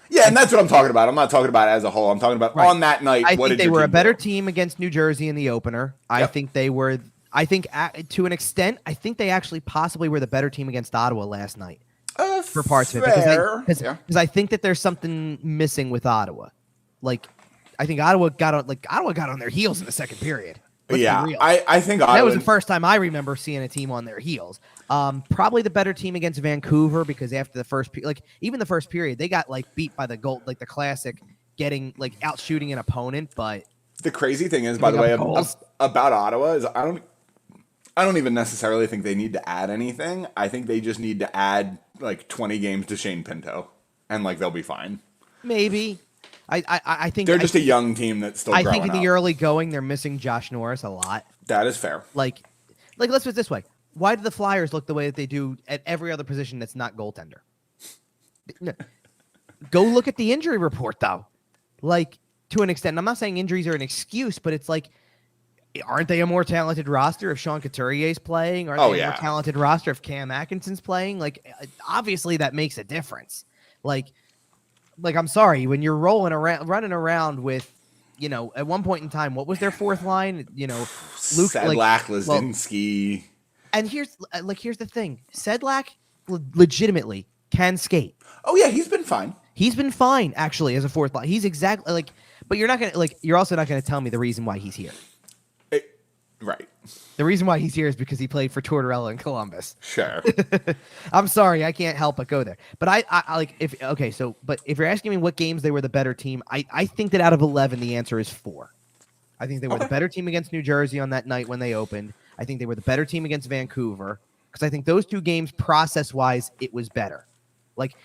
Yeah, and that's what I'm talking about. I'm not talking about it as a whole. I'm talking about on that night. I think they were a better team against New Jersey in the opener. Yep. I think they were. I think to an extent, I think they actually possibly were the better team against Ottawa last night for parts of it. Because I think that there's something missing with Ottawa. Like, I think Ottawa got on their heels in the second period. I think Ottawa, that was the first time I remember seeing a team on their heels. Probably the better team against Vancouver because after the first, even the first period, they got beat by the goal, like the classic, getting out shooting an opponent. But the crazy thing is, by the way, about Ottawa is I don't even necessarily think they need to add anything. I think they just need to add 20 games to Shane Pinto, and they'll be fine. Maybe. I think they're just a young team that's still growing I think in the up. early going, they're missing Josh Norris a lot. That is fair. Let's put it this way. Why do the Flyers look the way that they do at every other position that's not goaltender? Go look at the injury report, though. To an extent, I'm not saying injuries are an excuse, but it's aren't they a more talented roster if Sean Couturier is playing? Aren't they a more talented roster if Cam Atkinson's playing? Obviously that makes a difference. I'm sorry, when you're running around with, at one point in time, what was their fourth line? Luke Sedlak, Lazinski. And here's the thing: Sedlak legitimately can skate. Oh yeah, he's been fine. He's been fine actually as a fourth line. He's exactly but you're not gonna you're also not gonna tell me the reason why he's here. Right. The reason why he's here is because he played for Tortorella in Columbus. Sure. I'm sorry, I can't help but go there. But but if you're asking me what games they were the better team, I think that out of 11, the answer is 4. I think they were the better team against New Jersey on that night when they opened. I think they were the better team against Vancouver because I think those two games, process-wise, it was better.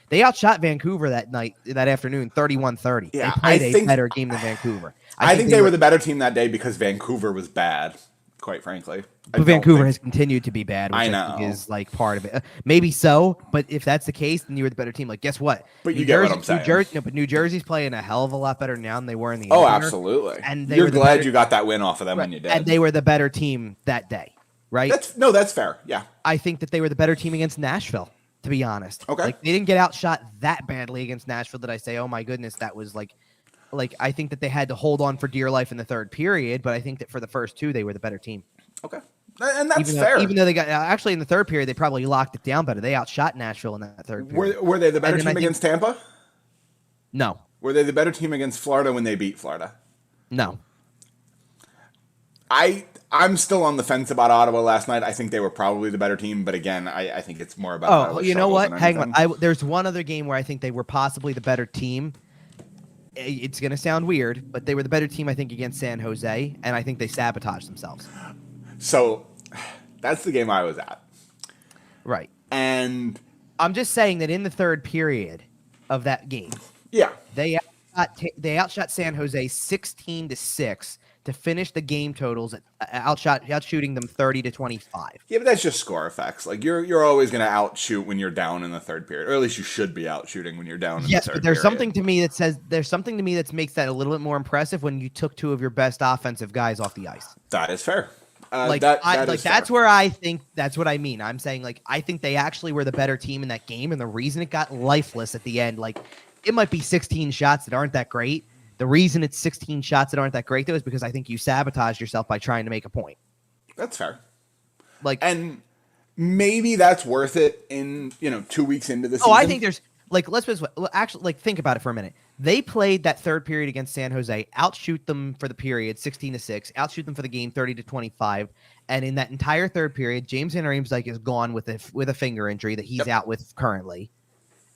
They outshot Vancouver that night, that afternoon, 31-30. Yeah, they played a better game than Vancouver. I think they were the better team that day because Vancouver was bad. Quite frankly, but Vancouver has continued to be bad, which I know I think is part of it. Maybe so, but if that's the case, then you were the better team. Guess what? But you get what I'm saying. But New Jersey's playing a hell of a lot better now than they were in the opener. Absolutely. And you're glad you got that win off of them when you did. And they were the better team that day, right? That's fair. Yeah. I think that they were the better team against Nashville, to be honest. Okay. They didn't get outshot that badly against Nashville that I say, oh my goodness, that was I think that they had to hold on for dear life in the third period, but I think that for the first two, they were the better team. Okay. And that's fair. Even though they got actually in the third period, they probably locked it down better. They outshot Nashville in that third period. Were they the better team against Tampa? No. Were they the better team against Florida when they beat Florida? No. I'm still on the fence about Ottawa last night. I think they were probably the better team, but again, I think it's more about Ottawa's you know what? Hang on. There's one other game where I think they were possibly the better team. It's going to sound weird, but they were the better team, I think, against San Jose, and I think they sabotaged themselves. So that's the game I was at. Right. And I'm just saying that in the third period, of that game. Yeah. They outshot San Jose 16-6 to finish the game totals at outshooting them 30-25. Yeah, but that's just score effects. Like you're always going to outshoot when you're down in the third period, or at least you should be outshooting when you're down in the Yes, third but there's period. something to me that makes that a little bit more impressive when you took two of your best offensive guys off the ice. That is fair. That's where I think that's what I mean. I'm saying like I think they actually were the better team in that game, and the reason it got lifeless at the end, like it might be 16 shots that aren't that great. The reason it's 16 shots that aren't that great though is because I think you sabotaged yourself by trying to make a point. That's fair. Like, and maybe that's worth it in 2 weeks into the season. Oh, I think there's like actually like think about it for a minute. They played that third period against San Jose, outshoot them for the period 16-6, outshoot them for the game 30-25, and in that entire third period, James Van Riemsdyk is gone with a finger injury that he's out with currently,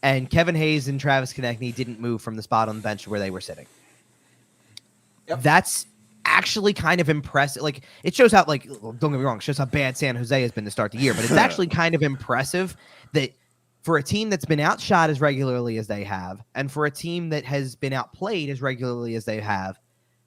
and Kevin Hayes and Travis Konechny didn't move from the spot on the bench where they were sitting. Yep. That's actually kind of impressive. Like it shows how don't get me wrong, it shows how bad San Jose has been to start the year, but it's actually kind of impressive that for a team that's been outshot as regularly as they have, and for a team that has been outplayed as regularly as they have,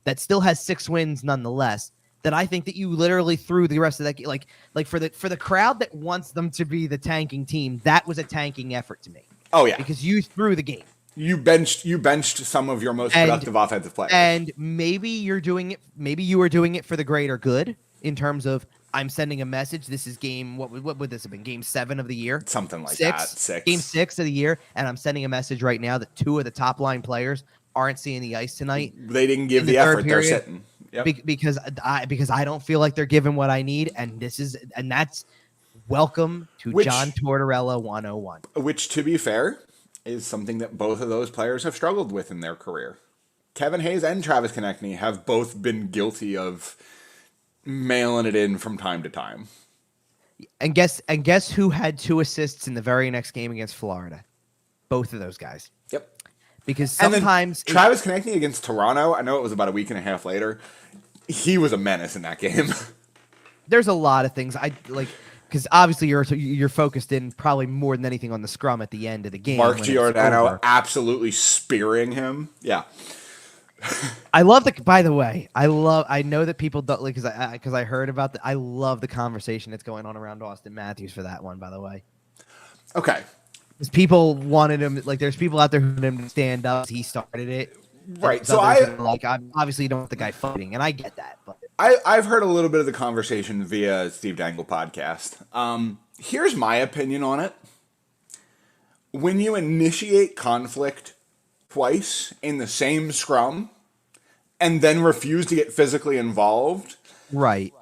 that still has 6 wins nonetheless, that I think that you literally threw the rest of that like for the crowd that wants them to be the tanking team, that was a tanking effort to me. Oh yeah. Because you threw the game. You benched some of your most productive offensive players. And maybe you were doing it for the greater good in terms of I'm sending a message. This is game what would this have been? Game 7 of the year? Something like that. 6. Game 6 of the year, and I'm sending a message right now that 2 of the top line players aren't seeing the ice tonight. They didn't give the effort. They're sitting. Yep. Because I don't feel like they're giving what I need, and that's welcome to John Tortorella 101. Which, to be fair, is something that both of those players have struggled with in their career. Kevin Hayes and Travis Konechny have both been guilty of mailing it in from time to time. And guess who had 2 assists in the very next game against Florida? Both of those guys. Yep. Because sometimes Travis Konechny against Toronto, I know it was about a week and a half later, he was a menace in that game. There's a lot of things I like. Because obviously you're focused in probably more than anything on the scrum at the end of the game. Mark Giordano absolutely spearing him. Yeah. I love by the way, I know that people don't like because I heard about I love the conversation that's going on around Austin Matthews for that one, by the way. Okay. Because people wanted him, like there's people out there who wanted him to stand up. He started it. Right. So I obviously don't want the guy fighting, and I get that. But I've heard a little bit of the conversation via Steve Dangle podcast. Here's my opinion on it. When you initiate conflict twice in the same scrum and then refuse to get physically involved, right?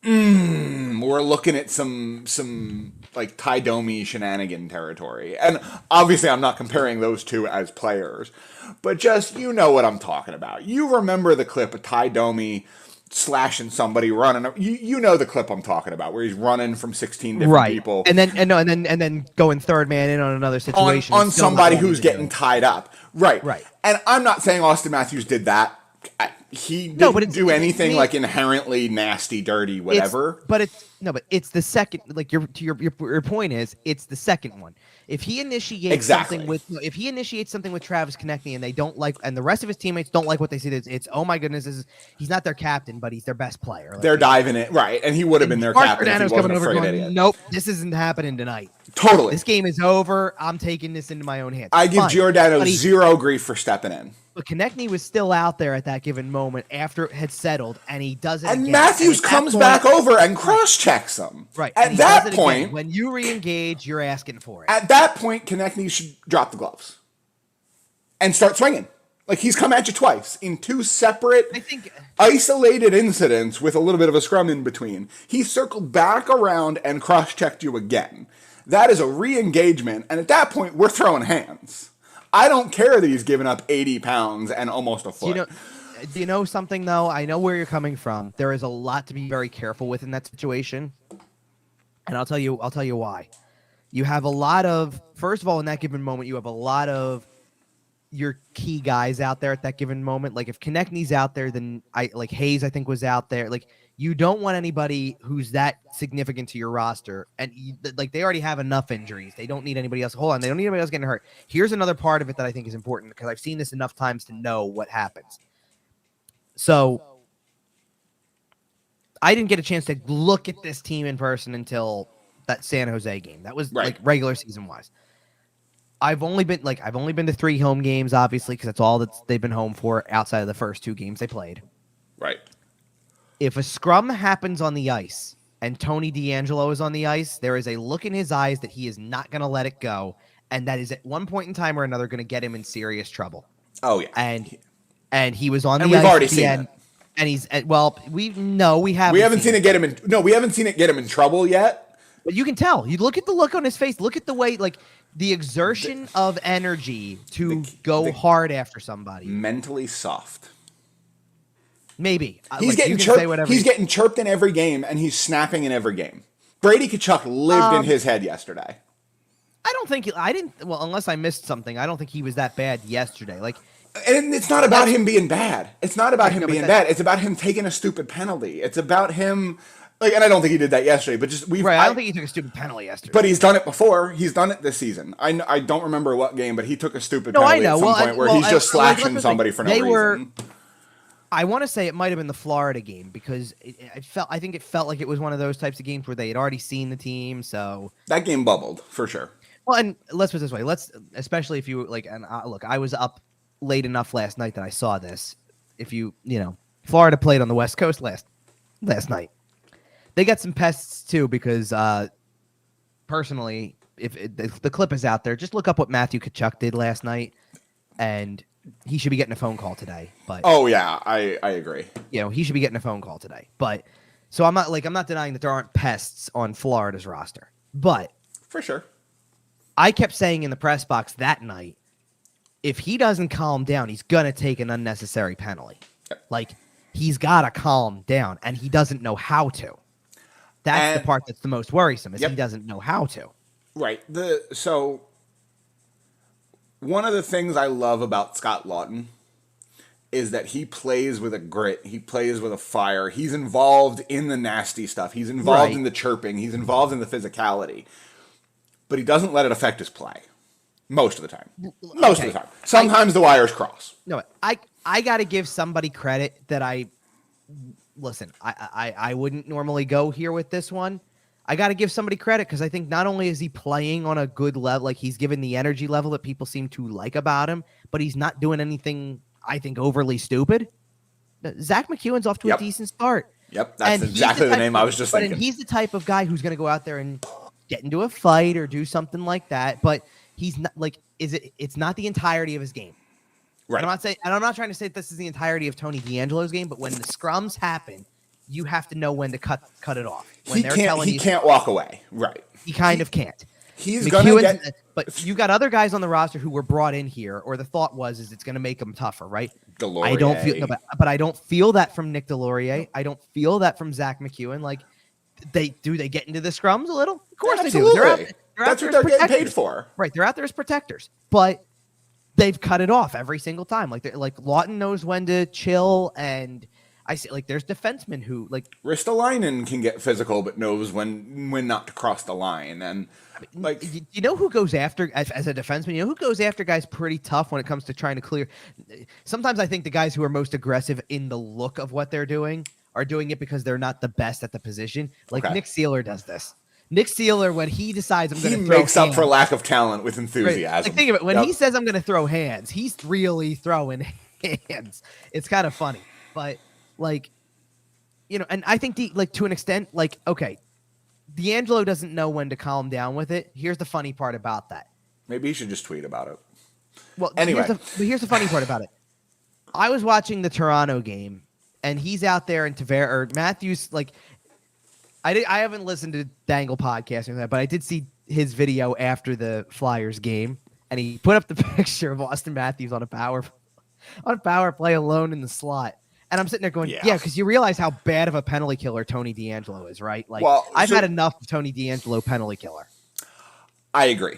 We're looking at some like Ty Domi shenanigan territory. And obviously I'm not comparing those two as players, but just, you know what I'm talking about. You remember the clip of Ty Domi slashing somebody running. You know the clip I'm talking about where he's running from 16 different people. And then going third man in on another situation. On somebody who's getting tied up. Right. Right. And I'm not saying Austin Matthews did that. He didn't do anything like inherently nasty, dirty, whatever. But it's the second. Like your point is, it's the second one. If he initiates something with Travis Konechny and they don't like, and the rest of his teammates don't like what they see, it's oh my goodness, he's not their captain, but he's their best player. Like, they're diving it right, and he would have been their captain if he wasn't afraid of it. Nope, this isn't happening tonight. Totally, this game is over. I'm taking this into my own hands. I give Giordano zero grief for stepping in. But Konechny was still out there at that given moment after it had settled, and he does it. And again. Matthews comes back over and cross-checks him. Right. At that point, when you re-engage, you're asking for it. At that point, Konechny should drop the gloves and start swinging. Like he's come at you twice in 2 separate, isolated incidents with a little bit of a scrum in between. He circled back around and cross-checked you again. That is a re-engagement, and at that point, we're throwing hands. I don't care that he's given up 80 pounds and almost a foot. Do you know something, though? I know where you're coming from. There is a lot to be very careful with in that situation. And I'll tell you why. You have a lot of, first of all, in that given moment, you have a lot of your key guys out there at that given moment. Like if Konechny's out there, then Hayes, I think, was out there. Like You don't want anybody who's that significant to your roster, and like they already have enough injuries. They don't need anybody else. Hold on, they don't need anybody else getting hurt. Here's another part of it that I think is important because I've seen this enough times to know what happens. So I didn't get a chance to look at this team in person until that San Jose game. That was like regular season wise. I've only been to 3 home games, obviously, because that's all that they've been home for outside of the first 2 games they played. Right. If a scrum happens on the ice and Tony DeAngelo is on the ice, there is a look in his eyes that he is not going to let it go, and that is at one point in time or another going to get him in serious trouble. Oh yeah, and he was on the and ice. We've already seen it. And he's we haven't. We haven't seen it get him in. No, we haven't seen it get him in trouble yet. But you can tell. You look at the look on his face. Look at the way, like the exertion of energy to go hard after somebody. Mentally soft. Maybe he's getting chirped. He's getting chirped in every game, and he's snapping in every game. Brady Tkachuk lived in his head yesterday. I don't think I didn't. Well, unless I missed something, I don't think he was that bad yesterday. Like, and it's not about him being bad. It's not about him being bad. It's about him taking a stupid penalty. It's about him. Like, and I don't think he did that yesterday, but just I don't think he took a stupid penalty yesterday. But he's done it before. He's done it this season. I don't remember what game, but he took a stupid penalty at some point where he's just slashing somebody for no reason. I want to say it might have been the Florida game because I think it felt like it was one of those types of games where they had already seen the team. So that game bubbled for sure. Well, and let's put it this way. Especially if you like, and look, I was up late enough last night that I saw this. If Florida played on the West Coast last night. They got some pests too because personally, if the clip is out there, just look up what Matthew Tkachuk did last night, and he should be getting a phone call today. But oh yeah, I agree. He should be getting a phone call today. But so I'm not denying that there aren't pests on Florida's roster, but for sure, I kept saying in the press box that night, if he doesn't calm down, he's gonna take an unnecessary penalty. Yep. Like he's gotta calm down, and he doesn't know how to. That's the part that's the most worrisome, is he doesn't know how to. Right. So one of the things I love about Scott Laughton is that he plays with a grit. He plays with a fire. He's involved in the nasty stuff. He's involved in the chirping. He's involved in the physicality. But he doesn't let it affect his play. Most of the time. Most of the time. Sometimes the wires cross. No, I got to give somebody credit that listen, I wouldn't normally go here with this one. I got to give somebody credit because I think not only is he playing on a good level, like he's given the energy level that people seem to like about him, but he's not doing anything, I think, overly stupid. Zach McEwen's off to a decent start. Yep, that's exactly the name I was just thinking. And he's the type of guy who's going to go out there and get into a fight or do something like that, but he's not like, it's not the entirety of his game. Right. I'm not trying to say this is the entirety of Tony DeAngelo's game, but when the scrums happen, you have to know when to cut it off. When he can't walk away. Right. He kind of can't. He's going to get... But you got other guys on the roster who were brought in here, or the thought was it's going to make them tougher, right? Delorier. I don't feel, but I don't feel that from Nick Delorier. I don't feel that from Zach McEwen. Like, they get into the scrums a little? Of course they do. That's what they're getting paid for. Right. They're out there as protectors. But they've cut it off every single time. Like Laughton knows when to chill, and I see there's defensemen who Ristolainen can get physical, but knows when not to cross the line. And you know who goes after as a defenseman? You know who goes after guys pretty tough when it comes to trying to clear. Sometimes I think the guys who are most aggressive in the look of what they're doing are doing it because they're not the best at the position. Nick Seeler does this. Nick Seeler, when he decides I'm going to throw hands, makes up for lack of talent with enthusiasm. Think of it. When he says I'm going to throw hands, he's really throwing hands. It's kind of funny. But, and I think, to an extent, okay, DeAngelo doesn't know when to calm down with it. Here's the funny part about that. Maybe he should just tweet about it. Well, anyway. Here's the funny part about it. I was watching the Toronto game, and he's out there, and Matthews, I haven't listened to Dangle podcast or that, but I did see his video after the Flyers game, and he put up the picture of Austin Matthews on a power play alone in the slot. And I'm sitting there going, yeah, because you realize how bad of a penalty killer Tony DeAngelo is, right? I've had enough of Tony DeAngelo penalty killer. I agree.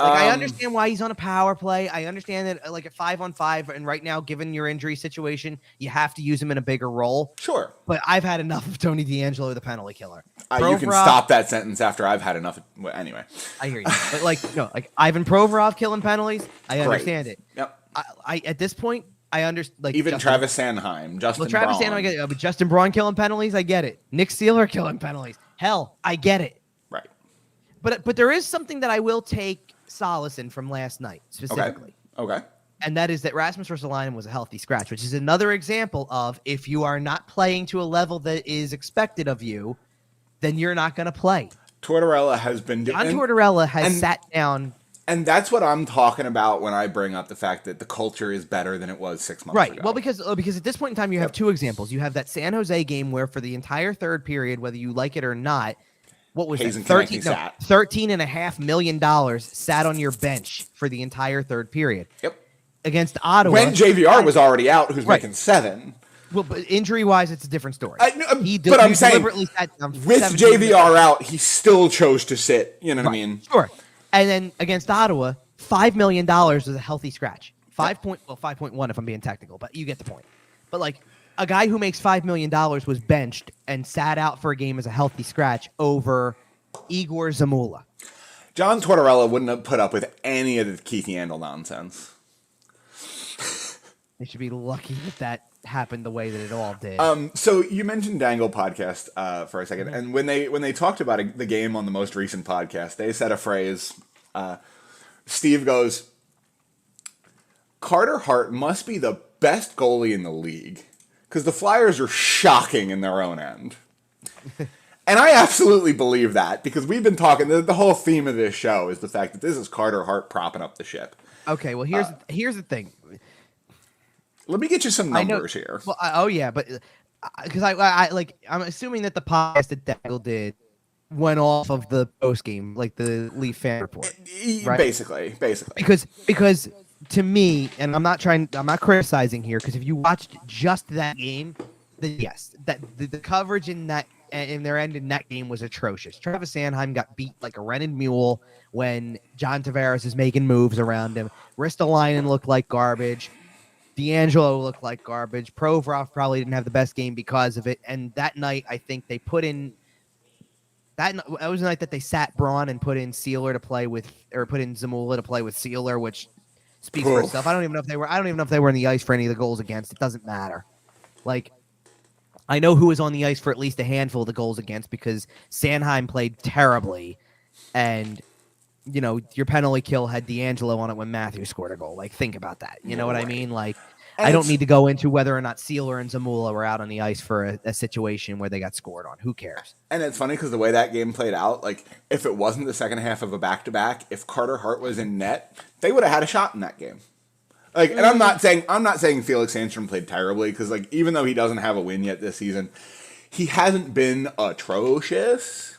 Like, I understand why he's on a power play. I understand that, like, at 5-on-5, and right now, given your injury situation, you have to use him in a bigger role. Sure. But I've had enough of Tony DeAngelo, the penalty killer. You can stop that sentence after I've had enough. Well, anyway. I hear you. But, like, no, like, Ivan Provorov killing penalties, I understand it. Yep. I at this point, I understand. Like, even Travis Sanheim, Travis Sanheim, I get it. But Justin Braun killing penalties, I get it. Nick Seeler killing penalties. Hell, I get it. Right. But there is something that I will take solace in from last night, specifically. Okay. And that is that Rasmus Ristolainen was a healthy scratch, which is another example of if you are not playing to a level that is expected of you, then you're not going to play. Tortorella has been doing... John Tortorella has sat down... And that's what I'm talking about when I bring up the fact that the culture is better than it was 6 months ago. Right. Well, because at this point in time, you have two examples. You have that San Jose game where for the entire third period, whether you like it or not, what was that? $13.5 million sat on your bench for the entire third period. Yep. Against Ottawa. When JVR was already out, who's making $7. Well, but injury-wise, it's a different story. But I'm saying, with JVR out, he still chose to sit. You know what I mean? Sure. And then against Ottawa, $5 million was a healthy scratch. 5.1 if I'm being technical, but you get the point. But, like, a guy who makes $5 million was benched and sat out for a game as a healthy scratch over Igor Zamula. John Tortorella wouldn't have put up with any of the Keith Yandel nonsense. They should be lucky that happened the way that it all did. So you mentioned Dangle podcast for a second, and when they talked about the game on the most recent podcast, they said a phrase. Steve goes, "Carter Hart must be the best goalie in the league because the Flyers are shocking in their own end." And I absolutely believe that because we've been talking. The whole theme of this show is the fact that this is Carter Hart propping up the ship. Okay, well here's the thing. Let me get you some numbers here. Well, but because I'm assuming that the podcast that Dangle did went off of the post game, like the Leaf fan report, right? Basically. Because to me, and I'm not criticizing here, because if you watched just that game, then yes, that the coverage in their end in that game was atrocious. Travis Sanheim got beat like a rented mule when John Tavares is making moves around him. Ristolainen looked like garbage. DeAngelo looked like garbage. Provorov probably didn't have the best game because of it. And that night, I think they put in that was the night that they sat Braun and put in Seeler to play with, or put in Zamula to play with Seeler, which speaks for itself. I don't even know if they were on the ice for any of the goals against. It doesn't matter. Like, I know who was on the ice for at least a handful of the goals against because Sanheim played terribly, and your penalty kill had DeAngelo on it when Matthews scored a goal. Like, think about that. You know what I mean? Like, and I don't need to go into whether or not Seeler and Zamula were out on the ice for a situation where they got scored on. Who cares? And it's funny because the way that game played out, like, if it wasn't the second half of a back-to-back, if Carter Hart was in net, they would have had a shot in that game. Like, and I'm not saying Felix Sandstrom played terribly because, like, even though he doesn't have a win yet this season, he hasn't been atrocious.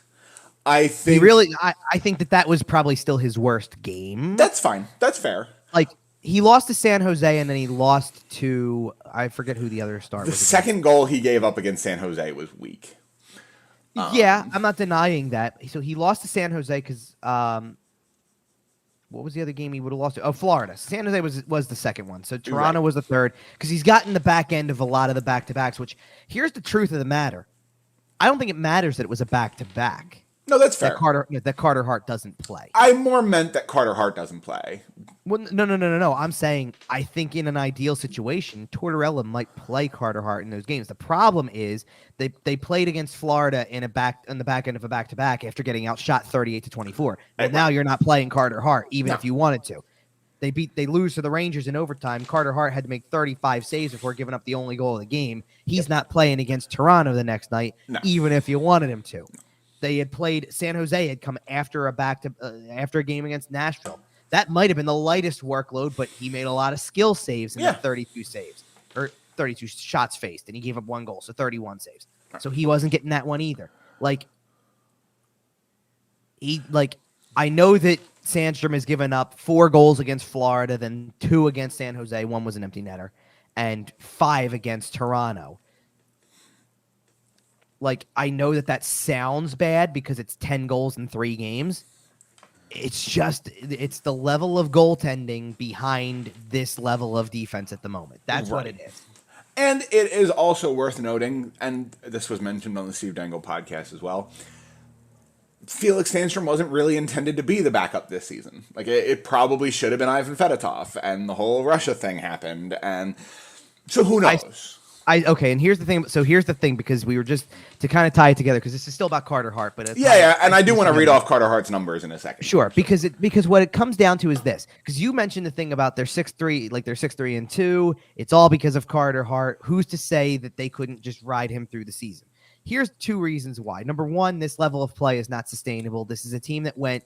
I think that was probably still his worst game. That's fine. That's fair. Like, he lost to San Jose, and then he lost to, I forget who the other star was. The second goal he gave up against San Jose was weak. Yeah, I'm not denying that. So he lost to San Jose because what was the other game he would have lost to? Oh, Florida. San Jose was the second one. So Toronto was the third because he's gotten the back end of a lot of the back-to-backs, which here's the truth of the matter. I don't think it matters that it was a back-to-back. No, that's fair. That Carter Hart doesn't play. I more meant that Carter Hart doesn't play. Well, no. I'm saying I think in an ideal situation, Tortorella might play Carter Hart in those games. The problem is they played against Florida on the back end of a back-to-back after getting outshot 38-24. And now you're not playing Carter Hart, even if you wanted to. They lose to the Rangers in overtime. Carter Hart had to make 35 saves before giving up the only goal of the game. He's not playing against Toronto the next night, even if you wanted him to. They had played San Jose had come after a game against Nashville. That might have been the lightest workload, but he made a lot of skill saves in the 32 saves or 32 shots faced, and he gave up one goal, so 31 saves. So he wasn't getting that one either. I know that Sandstrom has given up 4 goals against Florida, then 2 against San Jose, 1 was an empty netter, and 5 against Toronto. Like, I know that sounds bad because it's 10 goals in 3 games. it's the level of goaltending behind this level of defense at the moment. That's what it is. And it is also worth noting, and this was mentioned on the Steve Dangle podcast as well, Felix Sandstrom wasn't really intended to be the backup this season. Like, it probably should have been Ivan Fedotov, and the whole Russia thing happened, and so who knows? Okay, and here's the thing. So here's the thing, because we were just to kind of tie it together, because this is still about Carter Hart, but and I do want to read off Carter Hart's numbers in a second. Sure, because what it comes down to is this. Because you mentioned the thing about their 6-3, like they're 6-3-2. It's all because of Carter Hart. Who's to say that they couldn't just ride him through the season? Here's 2 reasons why. Number one, this level of play is not sustainable. This is a team that went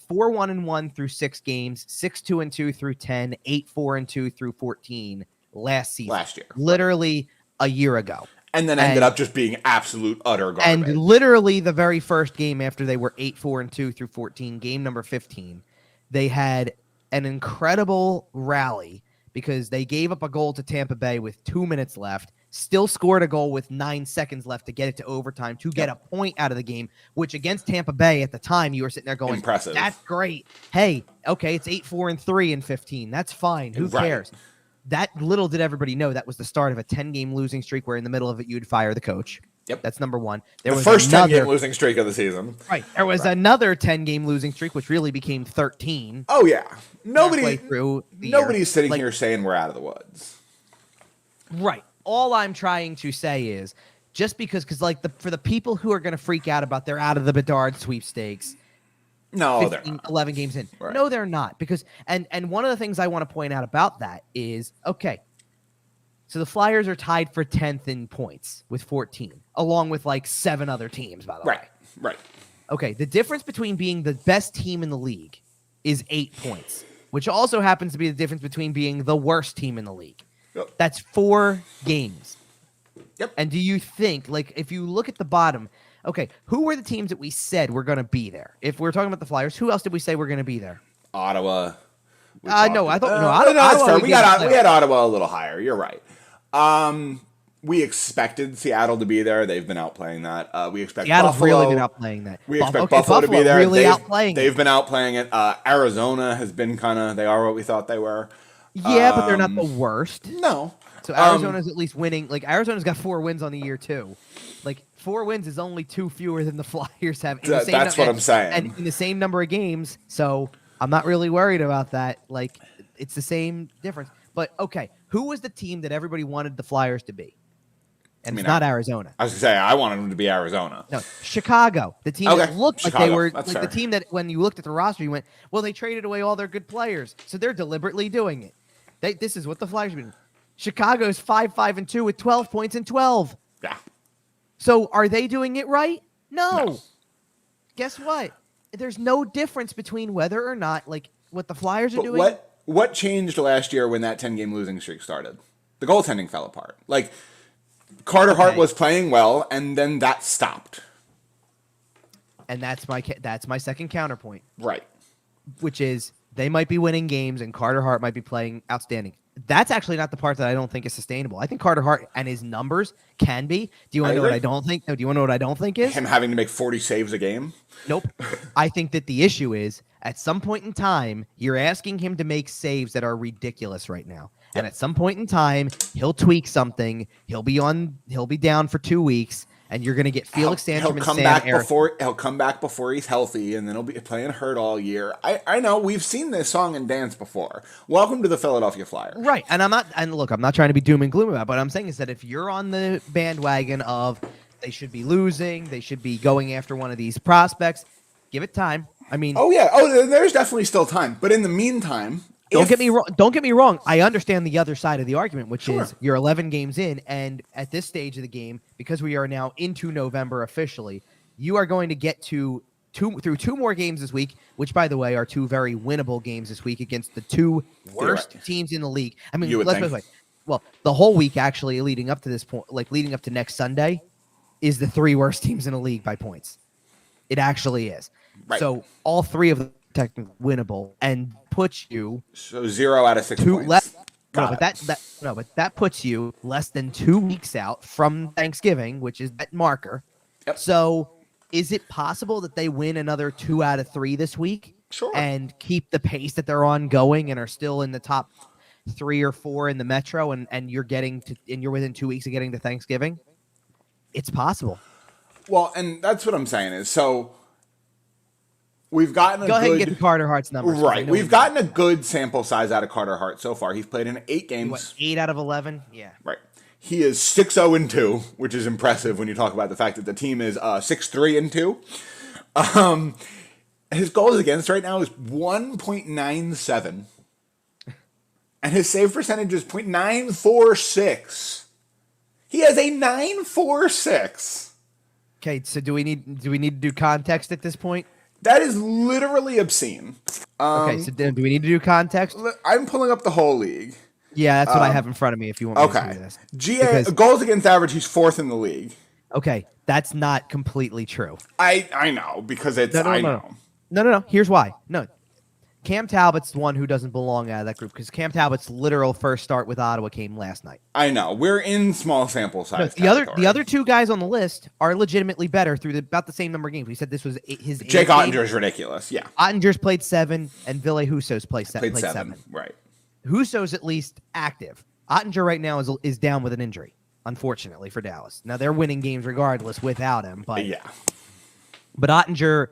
4-1-1 through 6 games, 6-2-2 through 10, 8-4-2 through 14 last year, literally a year ago, and then ended up just being absolute utter garbage. And literally the very first game after they were 8-4-2 through 14, game number 15, they had an incredible rally because they gave up a goal to Tampa Bay with 2 minutes left, still scored a goal with 9 seconds left to get it to overtime to get a point out of the game, which against Tampa Bay at the time, you were sitting there going, impressive. That's great. Hey, okay, it's 8-4-3 in 15. That's fine. Who cares? That little did everybody know that was the start of a 10-game losing streak where in the middle of it, you'd fire the coach. Yep. That's number one. There was first 10-game losing streak of the season. Right. There was another 10-game losing streak, which really became 13. Oh, yeah. Nobody's sitting here saying we're out of the woods. Right. All I'm trying to say is just because for the people who are going to freak out about they're out of the Bedard sweepstakes, no, they're not. 11 games in. Right. No, they're not. Because and one of the things I want to point out about that is, okay, so the Flyers are tied for 10th in points with 14, along with like 7 other teams, by the way. Right. Okay, the difference between being the best team in the league is 8 points, which also happens to be the difference between being the worst team in the league. Yep. That's 4 games. Yep. And do you think, like, if you look at the bottom, okay, who were the teams that we said were going to be there? If we're talking about the Flyers, who else did we say were going to be there? Ottawa. We had Ottawa a little higher. You're right. We expected Seattle to be there. They've been outplaying that. We expect Seattle's Buffalo. Really been outplaying that. We expect Buffalo to be there. Really they've been outplaying it. Arizona has been they are what we thought they were. Yeah, but they're not the worst. No. So Arizona's at least winning. Like, Arizona's got 4 wins on the year, too. Like, 4 wins is only 2 fewer than the Flyers have. That's what I'm saying. And in the same number of games, so I'm not really worried about that. Like, it's the same difference. But, okay, who was the team that everybody wanted the Flyers to be? And it's not Arizona. I was going to say, I wanted them to be Arizona. No, Chicago. The team that looked like they were, That's like fair. the team that when you looked at the roster, you went, well, they traded away all their good players. So they're deliberately doing it. This is what the Flyers have been. Chicago's 5-5-2 with 12 points and 12. Yeah. So are they doing it right? No. Guess what? There's no difference between whether or not, like, what the Flyers are doing. What changed last year when that 10-game losing streak started? The goaltending fell apart. Like, Carter Hart was playing well, and then that stopped. And that's my second counterpoint. Right. Which is they might be winning games and Carter Hart might be playing outstanding. That's actually not the part that I don't think is sustainable. I think Carter Hart and his numbers can be. Do you want to know what I don't think? No, do you want to know what I don't think is? Him having to make 40 saves a game? Nope. I think that the issue is at some point in time, you're asking him to make saves that are ridiculous right now. Yep. And at some point in time, he'll tweak something. He'll be down for 2 weeks. And you're going to get Felix Sandstrom and Sam Erickson. He'll come back before he's healthy, and then he'll be playing hurt all year. I know we've seen this song and dance before. Welcome to the Philadelphia Flyers. Right, and I'm not trying to be doom and gloom about it, but I'm saying is that if you're on the bandwagon of they should be losing, they should be going after one of these prospects, give it time. I mean, there's definitely still time, but in the meantime. Don't get me wrong. I understand the other side of the argument, which is you're 11 games in, and at this stage of the game, because we are now into November officially, you are going to get through 2 more games this week, which, by the way, are 2 very winnable games this week against the 2 worst teams in the league. I mean, let's put it this way. Well, the whole week actually leading up to this point, like leading up to next Sunday, is the 3 worst teams in the league by points. It actually is. Right. So all 3 of them technically winnable and puts you 0 out of 6 points. But that puts you less than 2 weeks out from Thanksgiving, which is that marker. Yep. So Is it possible that they win another 2 out of 3 this week Sure. and keep the pace that they're on going and are still in the top 3 or 4 in the Metro, and you're within 2 weeks of getting to Thanksgiving? It's possible. Well, and that's what I'm saying is, so we've gotten Go ahead and get the Carter Hart's numbers. Right. We've gotten a good sample size out of Carter Hart so far. He's played in 8 games. What, 8 out of 11? Yeah. Right. He is 6-0-2, which is impressive when you talk about the fact that the team is 6-3-2. His goals against right now is 1.97. And his save percentage is .946. He has a 946. Okay, so do we need to do context at this point? That is literally obscene. Okay, so do we need to do context? I'm pulling up the whole league. Yeah, that's what I have in front of me if you want me to do this. GA goals against average, he's 4th in the league. Okay, that's not completely true. I know, because it's No. Here's why. No. Cam Talbot's the one who doesn't belong out of that group because Cam Talbot's literal first start with Ottawa came last night. I know. We're in small sample size. No, the other 2 guys on the list are legitimately better through about the same number of games. We said this was his Jake Ottinger's ridiculous. Yeah. Ottinger's played 7 and Ville Husso's played 7. Right. Husso's at least active. Ottinger right now is down with an injury, unfortunately for Dallas. Now they're winning games regardless without him, but yeah. But Ottinger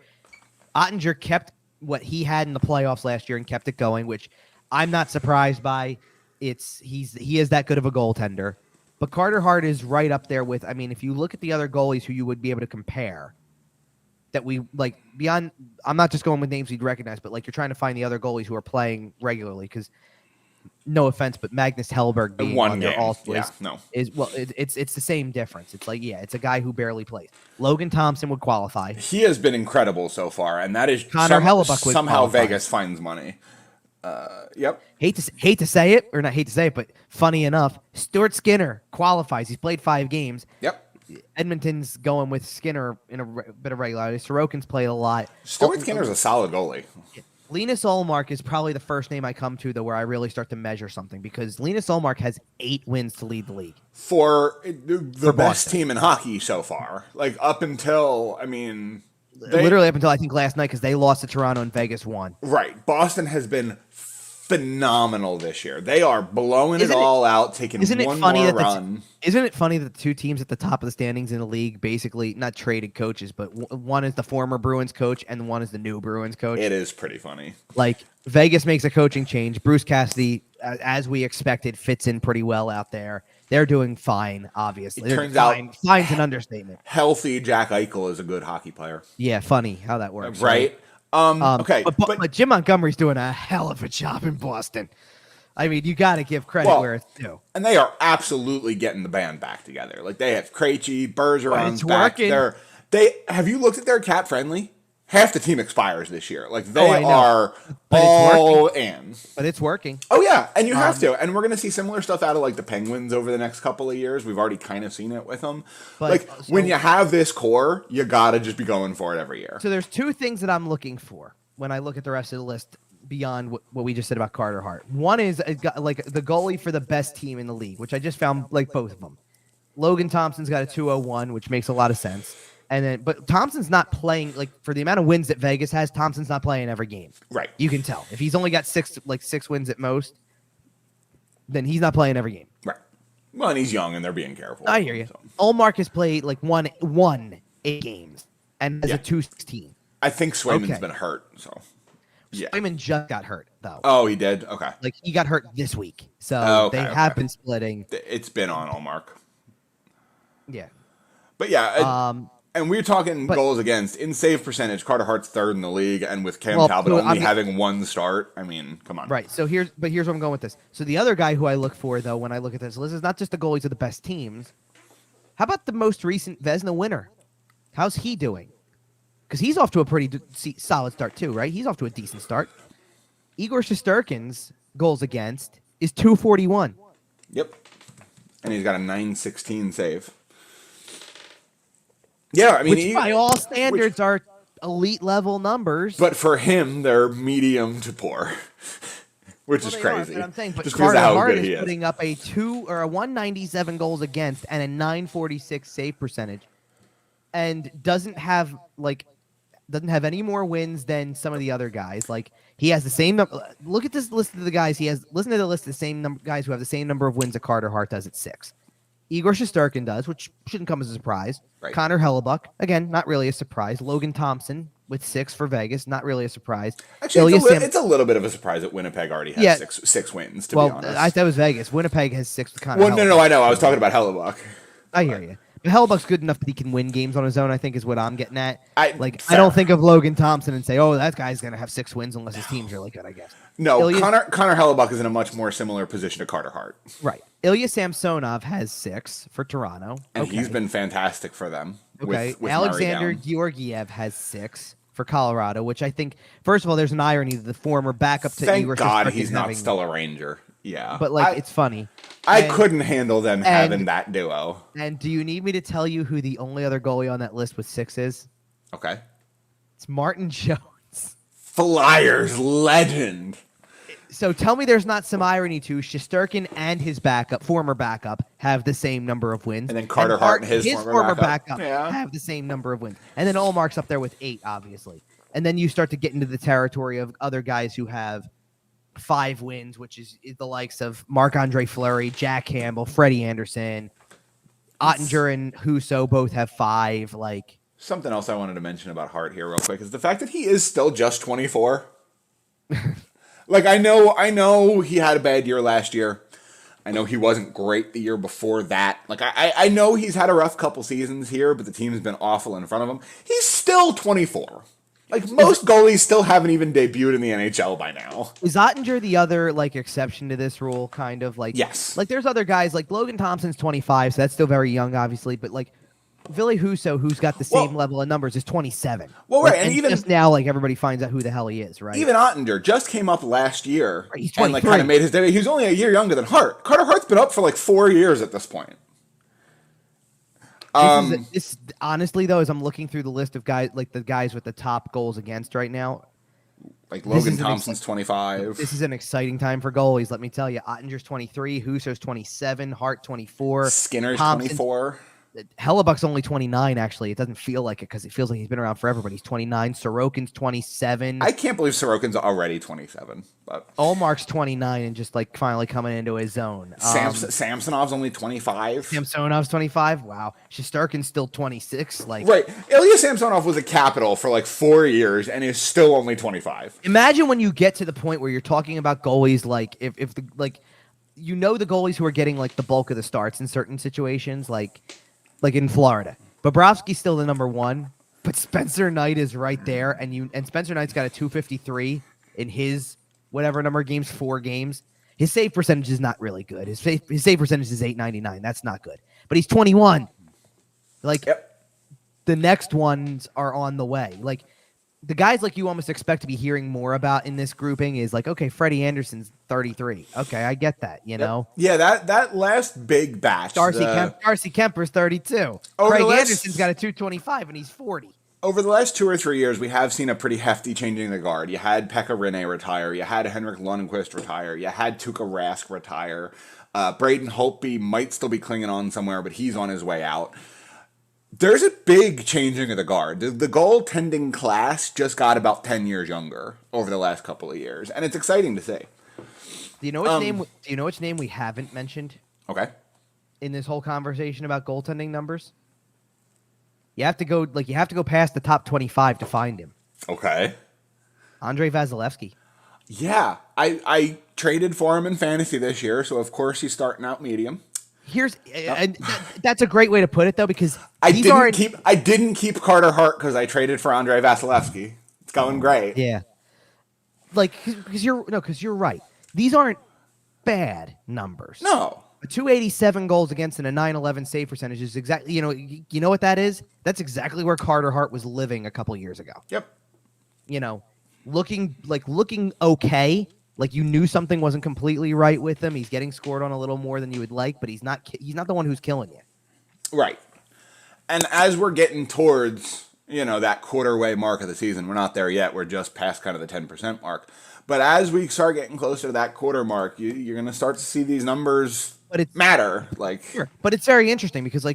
kept what he had in the playoffs last year and kept it going, which I'm not surprised by. He is that good of a goaltender. But Carter Hart is right up there with, I mean, if you look at the other goalies who you would be able to compare that we like beyond, I'm not just going with names you'd recognize, but like you're trying to find the other goalies who are playing regularly because no offense, but Magnus Hellberg being one on game. there also it's the same difference. It's like, it's a guy who barely plays. Logan Thompson would qualify. He has been incredible so far, and that is Connor Hellebuck would somehow qualify. Vegas finds money. Yep. Hate to say it, but funny enough, Stuart Skinner qualifies. He's played 5 games. Yep. Edmonton's going with Skinner in a bit of regularity. Sorokin's played a lot. Stuart Skinner's a solid goalie. Linus Ullmark is probably the first name I come to, though, where I really start to measure something because Linus Ullmark has 8 wins to lead the league. For the best team in hockey so far. Like, up until, literally up until, I think, last night because they lost to Toronto and Vegas won. Right. Boston has been phenomenal this year. They are blowing it all out, taking one more run. Isn't it funny that the 2 teams at the top of the standings in the league basically not traded coaches, but one is the former Bruins coach and one is the new Bruins coach? It is pretty funny. Like, Vegas makes a coaching change. Bruce Cassidy, as we expected, fits in pretty well out there. They're doing fine, obviously. It turns out fine's an understatement. Healthy Jack Eichel is a good hockey player. Yeah, funny how that works. Right? Okay. But Jim Montgomery's doing a hell of a job in Boston. I mean, you got to give credit where it's due. And they are absolutely getting the band back together. Like, they have Krejci, Bergeron's back. Working. Have you looked at their cap friendly? Half the team expires this year. Like, they are but all in. But it's working. Oh, yeah. And you have to. And we're going to see similar stuff out of, like, the Penguins over the next couple of years. We've already kind of seen it with them. But, when you have this core, you got to just be going for it every year. So there's 2 things that I'm looking for when I look at the rest of the list beyond what we just said about Carter Hart. One is like the goalie for the best team in the league, which I just found like both of them. Logan Thompson's got a 201, which makes a lot of sense. But Thompson's not playing, like, for the amount of wins that Vegas has, Thompson's not playing every game. Right. You can tell. If he's only got 6 wins at most, then he's not playing every game. Right. Well, and he's young and they're being careful. I hear you. So. Ullmark has played like one 8 games and has a 216. I think Swayman's been hurt, so. Yeah. Swayman just got hurt, though. Oh, he did? Okay. Like, he got hurt this week. So they have been splitting. It's been on Ullmark. Yeah. But yeah, and we're talking goals against. In save percentage, Carter Hart's 3rd in the league, and with Cam Talbot only having 1 start, I mean, come on. Right. So here's where I'm going with this. So the other guy who I look for, though, when I look at this list is not just the goalies of the best teams. How about the most recent Vezina winner? How's he doing? Because he's off to a pretty solid start, too, right? He's off to a decent start. Igor Shesterkin's goals against is 241. Yep. And he's got a 916 save. Yeah, I mean, which by all standards are elite level numbers. But for him, they're medium to poor, which is crazy. But I'm saying, but just Carter how Hart good he is putting up a 197 goals against and a 946 save percentage. and doesn't have any more wins than some of the other guys. Like he has the same number. Look at this list of the guys he has. Listen to the list of the same guys who have the same number of wins that Carter Hart does at 6. Igor Shesterkin does, which shouldn't come as a surprise. Right. Connor Hellebuck, again, not really a surprise. Logan Thompson with 6 for Vegas, not really a surprise. Actually, it's a little bit of a surprise that Winnipeg already has six wins, to be honest. That was Vegas. Winnipeg has 6 with Connor Hellebuck. No, I know. I was talking about Hellebuck. I hear you. But Hellebuck's good enough that he can win games on his own, I think, is what I'm getting at. I don't think of Logan Thompson and say, oh, that guy's going to have 6 wins unless his team's really good, I guess. No, Connor Hellebuck is in a much more similar position to Carter Hart. Right. Ilya Samsonov has 6 for Toronto. And he's been fantastic for them. Okay. Alexander Georgiev has 6 for Colorado, which I think, first of all, there's an irony that the former backup to Igor Thank God he's not still a Ranger. Yeah. But, it's funny. I couldn't handle them having that duo. And do you need me to tell you who the only other goalie on that list with 6 is? Okay. It's Martin Jones. Flyers legend. So tell me there's not some irony to Shesterkin and his former backup, have the same number of wins. And then Carter Hart and his former backup have the same number of wins. And then Olmark's up there with 8, obviously. And then you start to get into the territory of other guys who have 5 wins, which is the likes of Marc-Andre Fleury, Jack Campbell, Freddie Anderson, Ottinger and Husso both have 5. Something else I wanted to mention about Hart here real quick is the fact that he is still just 24. I know he had a bad year last year. I know he wasn't great the year before that. I know he's had a rough couple seasons here, but the team's been awful in front of him. He's still 24. Most goalies still haven't even debuted in the NHL by now. Is Ottinger the other, exception to this rule, kind of? Yes. There's other guys, Logan Thompson's 25, so that's still very young, obviously, but, Ville Husso, who's got the same level of numbers, is 27. Well, right, and even just now, everybody finds out who the hell he is, right? Even Ottinger just came up last year, right, he's 23. And kind of made his debut. He was only a year younger than Hart. Carter Hart's been up for 4 years at this point. This honestly, though, as I'm looking through the list of guys, the guys with the top goals against right now, Logan Thompson's 25. This is an exciting time for goalies. Let me tell you, Ottinger's 23, Husso's 27, Hart 24, Skinner's 24. Hellebuck's only 29, actually. It doesn't feel like it because it feels like he's been around forever, but he's 29. Sorokin's 27. I can't believe Sorokin's already 27. But Olmark's 29 and just finally coming into his zone. Samsonov's only 25. Samsonov's 25. Wow. Shesterkin's still 26. Right. Ilya Samsonov was a Capital for 4 years and is still only 25. Imagine when you get to the point where you're talking about goalies if the the goalies who are getting the bulk of the starts in certain situations like in Florida. Bobrovsky's still the number 1, but Spencer Knight is right there, and Spencer Knight's got a 253 in his whatever number of games, 4 games. His save percentage is not really good. His save percentage is 899. That's not good. But he's 21. Yep. The next ones are on the way. The guys you almost expect to be hearing more about in this grouping is okay, Freddie Anderson's 33. Okay, I get that, know? Yeah, that last big batch. Darcy Kemper's 32. Craig Anderson's got a 225 and he's 40. Over the last 2 or 3 years, we have seen a pretty hefty changing of the guard. You had Pekka Rinne retire. You had Henrik Lundqvist retire. You had Tuukka Rask retire. Braden Holtby might still be clinging on somewhere, but he's on his way out. There's a big changing of the guard. The goaltending class just got about 10 years younger over the last couple of years, and it's exciting to see. Do you know which name? Do you know which name we haven't mentioned? Okay. In this whole conversation about goaltending numbers, you have to go past the top 25 to find him. Okay. Andrei Vasilevsky. Yeah, I traded for him in fantasy this year, so of course he's starting out medium. That's a great way to put it, though, because I didn't keep Carter Hart because I traded for Andrei Vasilevsky. It's going great. Yeah, because you're right. These aren't bad numbers. No, a 287 goals against and a 911 save percentage is exactly you know what that is. That's exactly where Carter Hart was living a couple years ago. Yep. Looking okay. You knew something wasn't completely right with him. He's getting scored on a little more than you would like, but he's not the one who's killing you. Right. And as we're getting towards, that quarter way mark of the season. We're not there yet. We're just past kind of the 10% mark. But as we start getting closer to that quarter mark, you're going to start to see these numbers matter. Sure. But it's very interesting because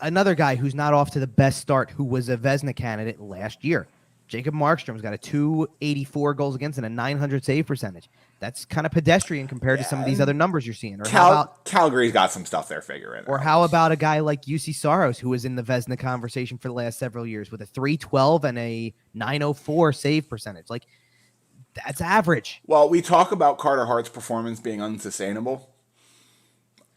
another guy who's not off to the best start, who was a Vezina candidate last year, Jacob Markstrom's got a 284 goals against and a 900 save percentage. That's kind of pedestrian compared to some of these other numbers you're seeing. Or how about Calgary's got some stuff they're figuring out. Or how about a guy like UC Saros, who was in the Vezina conversation for the last several years with a 312 and a 904 save percentage? That's average. Well, we talk about Carter Hart's performance being unsustainable.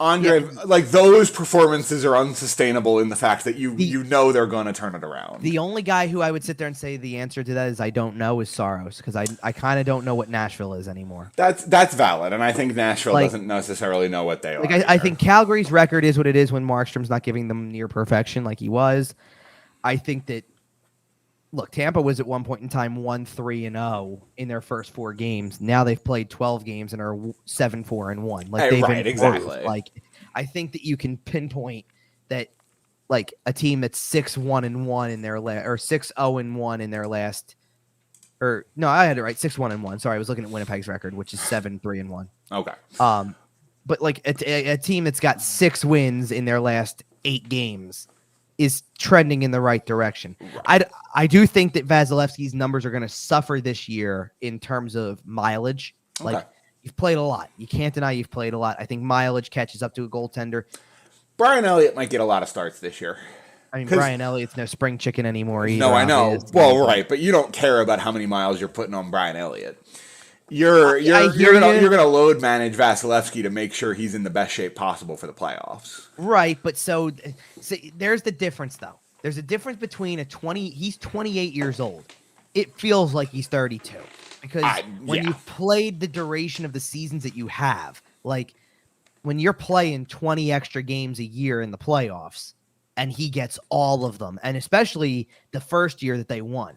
Those performances are unsustainable in the fact that you know they're going to turn it around. The only guy who I would sit there and say the answer to that is I don't know is Saros, because I kind of don't know what Nashville is anymore. That's valid, and I think Nashville doesn't necessarily know what they are. I think Calgary's record is what it is when Markstrom's not giving them near perfection like he was. I think that, look, Tampa was at one point in time 1-3-0 in their first 4 games. Now they've played 12 games and are 7-4-1. They've improved. Exactly. I think that you can pinpoint that, a team that's 6-1-1 in their last, or 6-0-1 in their last, or no, I had it right, 6-1-1. Sorry, I was looking at Winnipeg's record, which is 7-3-1. Okay. But a team that's got 6 wins in their last 8 games is trending in the right direction. Right. I do think that Vasilevsky's numbers are going to suffer this year in terms of mileage. Okay. You've played a lot. You can't deny you've played a lot. I think mileage catches up to a goaltender. Brian Elliott might get a lot of starts this year. I mean, Brian Elliott's no spring chicken anymore either. No, I know. Well, right, but you don't care about how many miles you're putting on Brian Elliott. You're gonna load manage Vasilevsky to make sure he's in the best shape possible for the playoffs. Right, but so there's the difference though. There's a difference between he's 28 years old. It feels like he's 32 because when you've played the duration of the seasons that you have, when you're playing 20 extra games a year in the playoffs and he gets all of them, and especially the first year that they won,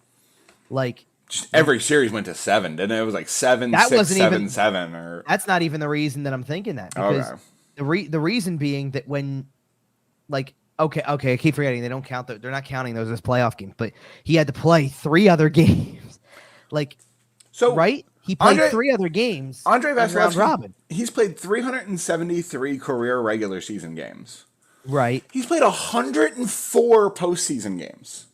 just every series went to 7, didn't it? It was 7, that 6, wasn't 7, even, 7. Or that's not even the reason that I'm thinking that, because the reason being that when okay, I keep forgetting they don't count they're not counting those as playoff games, but he had to play 3 other games, right? He played 3 other games. Andre Vasilevsky, Robin. He's played 373 career regular season games. Right. He's played 104 postseason games.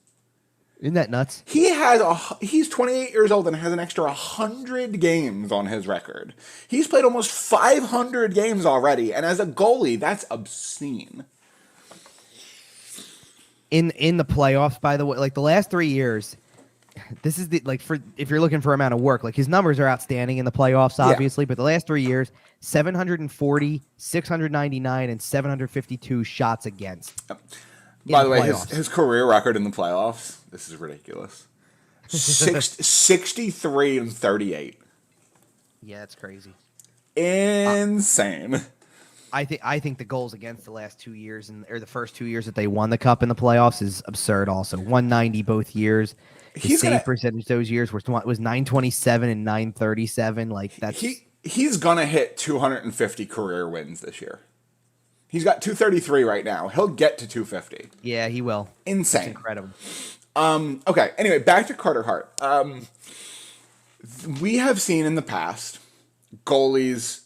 Isn't that nuts? He's 28 years old and has an extra 100 games on his record. He's played almost 500 games already, and as a goalie, that's obscene. In the playoffs, by the way, the last 3 years, this is if you're looking for amount of work, his numbers are outstanding in the playoffs, obviously, but the last 3 years, 740, 699, and 752 shots against. Yep. By the way, his career record in the playoffs, this is ridiculous. 63-38. Yeah, it's crazy. Insane. I think the goals against the last 2 years or the first 2 years that they won the cup in the playoffs is absurd. Also, 190 both years. His save percentage those years was 927 and 937. He's gonna hit 250 career wins this year. He's got 233 right now. He'll get to 250. Yeah, he will. Insane. It's incredible. Okay. Anyway, back to Carter Hart. We have seen in the past goalies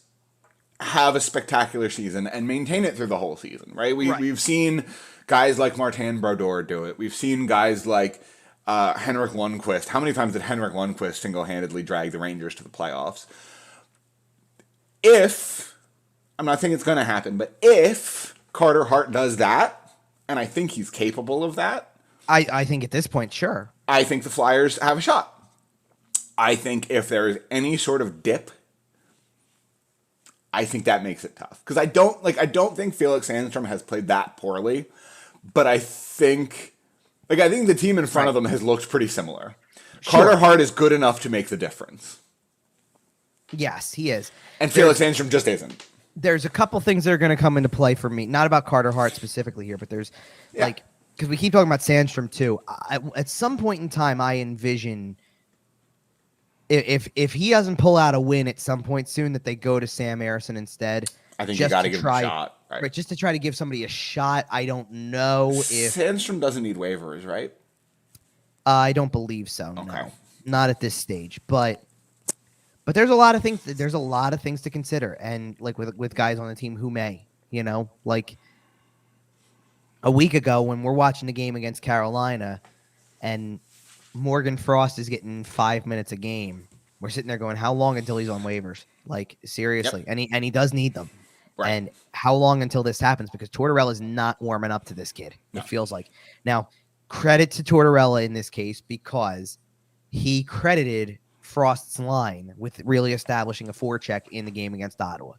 have a spectacular season and maintain it through the whole season, right? We've seen guys like Martin Brodeur do it. We've seen guys like Henrik Lundqvist. How many times did Henrik Lundqvist single-handedly drag the Rangers to the playoffs? I'm not saying it's going to happen, but if Carter Hart does that, and I think he's capable of that, I think at this point, sure. I think the Flyers have a shot. I think if there is any sort of dip, I think that makes it tough. Because I don't think Felix Sandstrom has played that poorly, but I think the team in front of them has looked pretty similar. Sure. Carter Hart is good enough to make the difference. Yes, he is. And Felix Sandstrom just isn't. There's a couple things that are going to come into play for me. Not about Carter Hart specifically here, but there's because we keep talking about Sandstrom too. At some point in time, I envision if he doesn't pull out a win at some point soon, that they go to Sam Ersson instead. I think you got to give him a shot. Right, just to try to give somebody a shot. I don't know if Sandstrom doesn't need waivers, right? I don't believe so. Okay. No, not at this stage. But there's a lot of things. There's a lot of things to consider, and like with guys on the team who may, like a week ago when we're watching the game against Carolina, and Morgan Frost is getting 5 minutes a game. We're sitting there going, how long until he's on waivers? Like, seriously. Yep. And he does need them. Right. And how long until this happens? Because Tortorella is not warming up to this kid. No. It feels like. Now, credit to Tortorella in this case because he credited Frost's line with really establishing a forecheck in the game against Ottawa.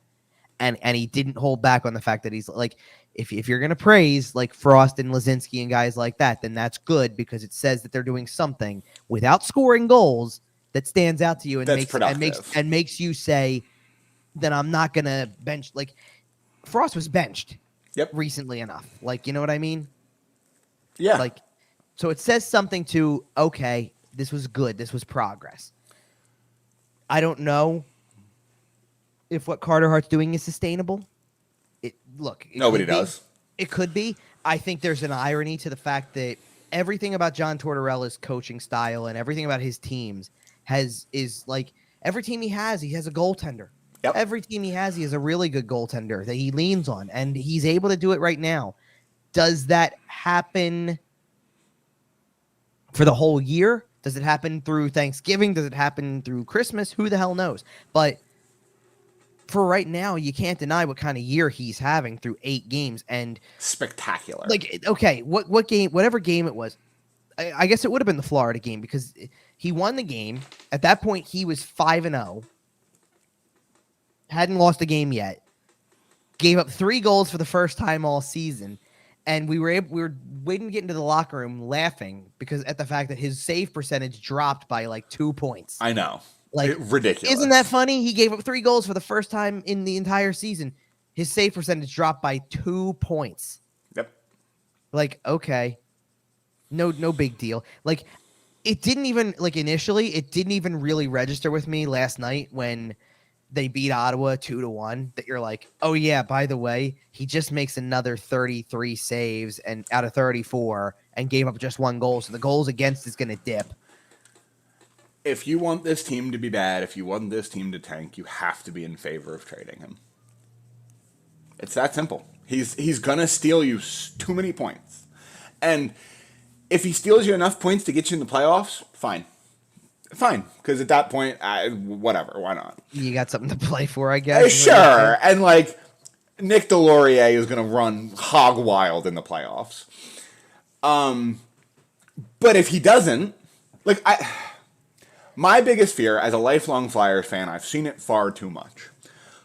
And he didn't hold back on the fact that he's like, if you're going to praise like Frost and Lazinski and guys like that, then that's good because it says that they're doing something without scoring goals that stands out to you and makes you say that I'm not going to bench. Like Frost was benched recently enough. Like, you know what I mean? Yeah. Like, so it says something to, okay, this was good. This was progress. I don't know if what Carter Hart's doing is sustainable. Nobody does. It could be. I think there's an irony to the fact that everything about John Tortorella's coaching style and everything about his teams is like every team he has a goaltender. Yep. Every team he has a really good goaltender that he leans on, and he's able to do it right now. Does that happen for the whole year? Does it happen through Thanksgiving? Does it happen through Christmas? Who the hell knows? But for right now, you can't deny what kind of year he's having through 8 games and spectacular. Like, okay, what game, whatever game it was, I guess it would have been the Florida game because he won the game. At that point, he was 5-0, hadn't lost a game yet, gave up 3 goals for the first time all season, and we were waiting to get into the locker room laughing because at the fact that his save percentage dropped by like 2 points. I know. Like, ridiculous. Isn't that funny? He gave up 3 goals for the first time in the entire season. His save percentage dropped by 2 points. Yep. Like, okay. No big deal. Like, it didn't even, like, initially, it didn't even really register with me last night when they beat Ottawa 2-1 that you're like, oh, yeah, by the way, he just makes another 33 saves and out of 34 and gave up just 1 goal. So the goals against is going to dip. If you want this team to be bad, if you want this team to tank, you have to be in favor of trading him. It's that simple. He's going to steal you too many points. And if he steals you enough points to get you in the playoffs, fine. Fine. Because at that point, whatever. Why not? You got something to play for, I guess. Sure. And like, Nick Delorier is going to run hog wild in the playoffs. But if he doesn't, like, my biggest fear as a lifelong Flyers fan, I've seen it far too much.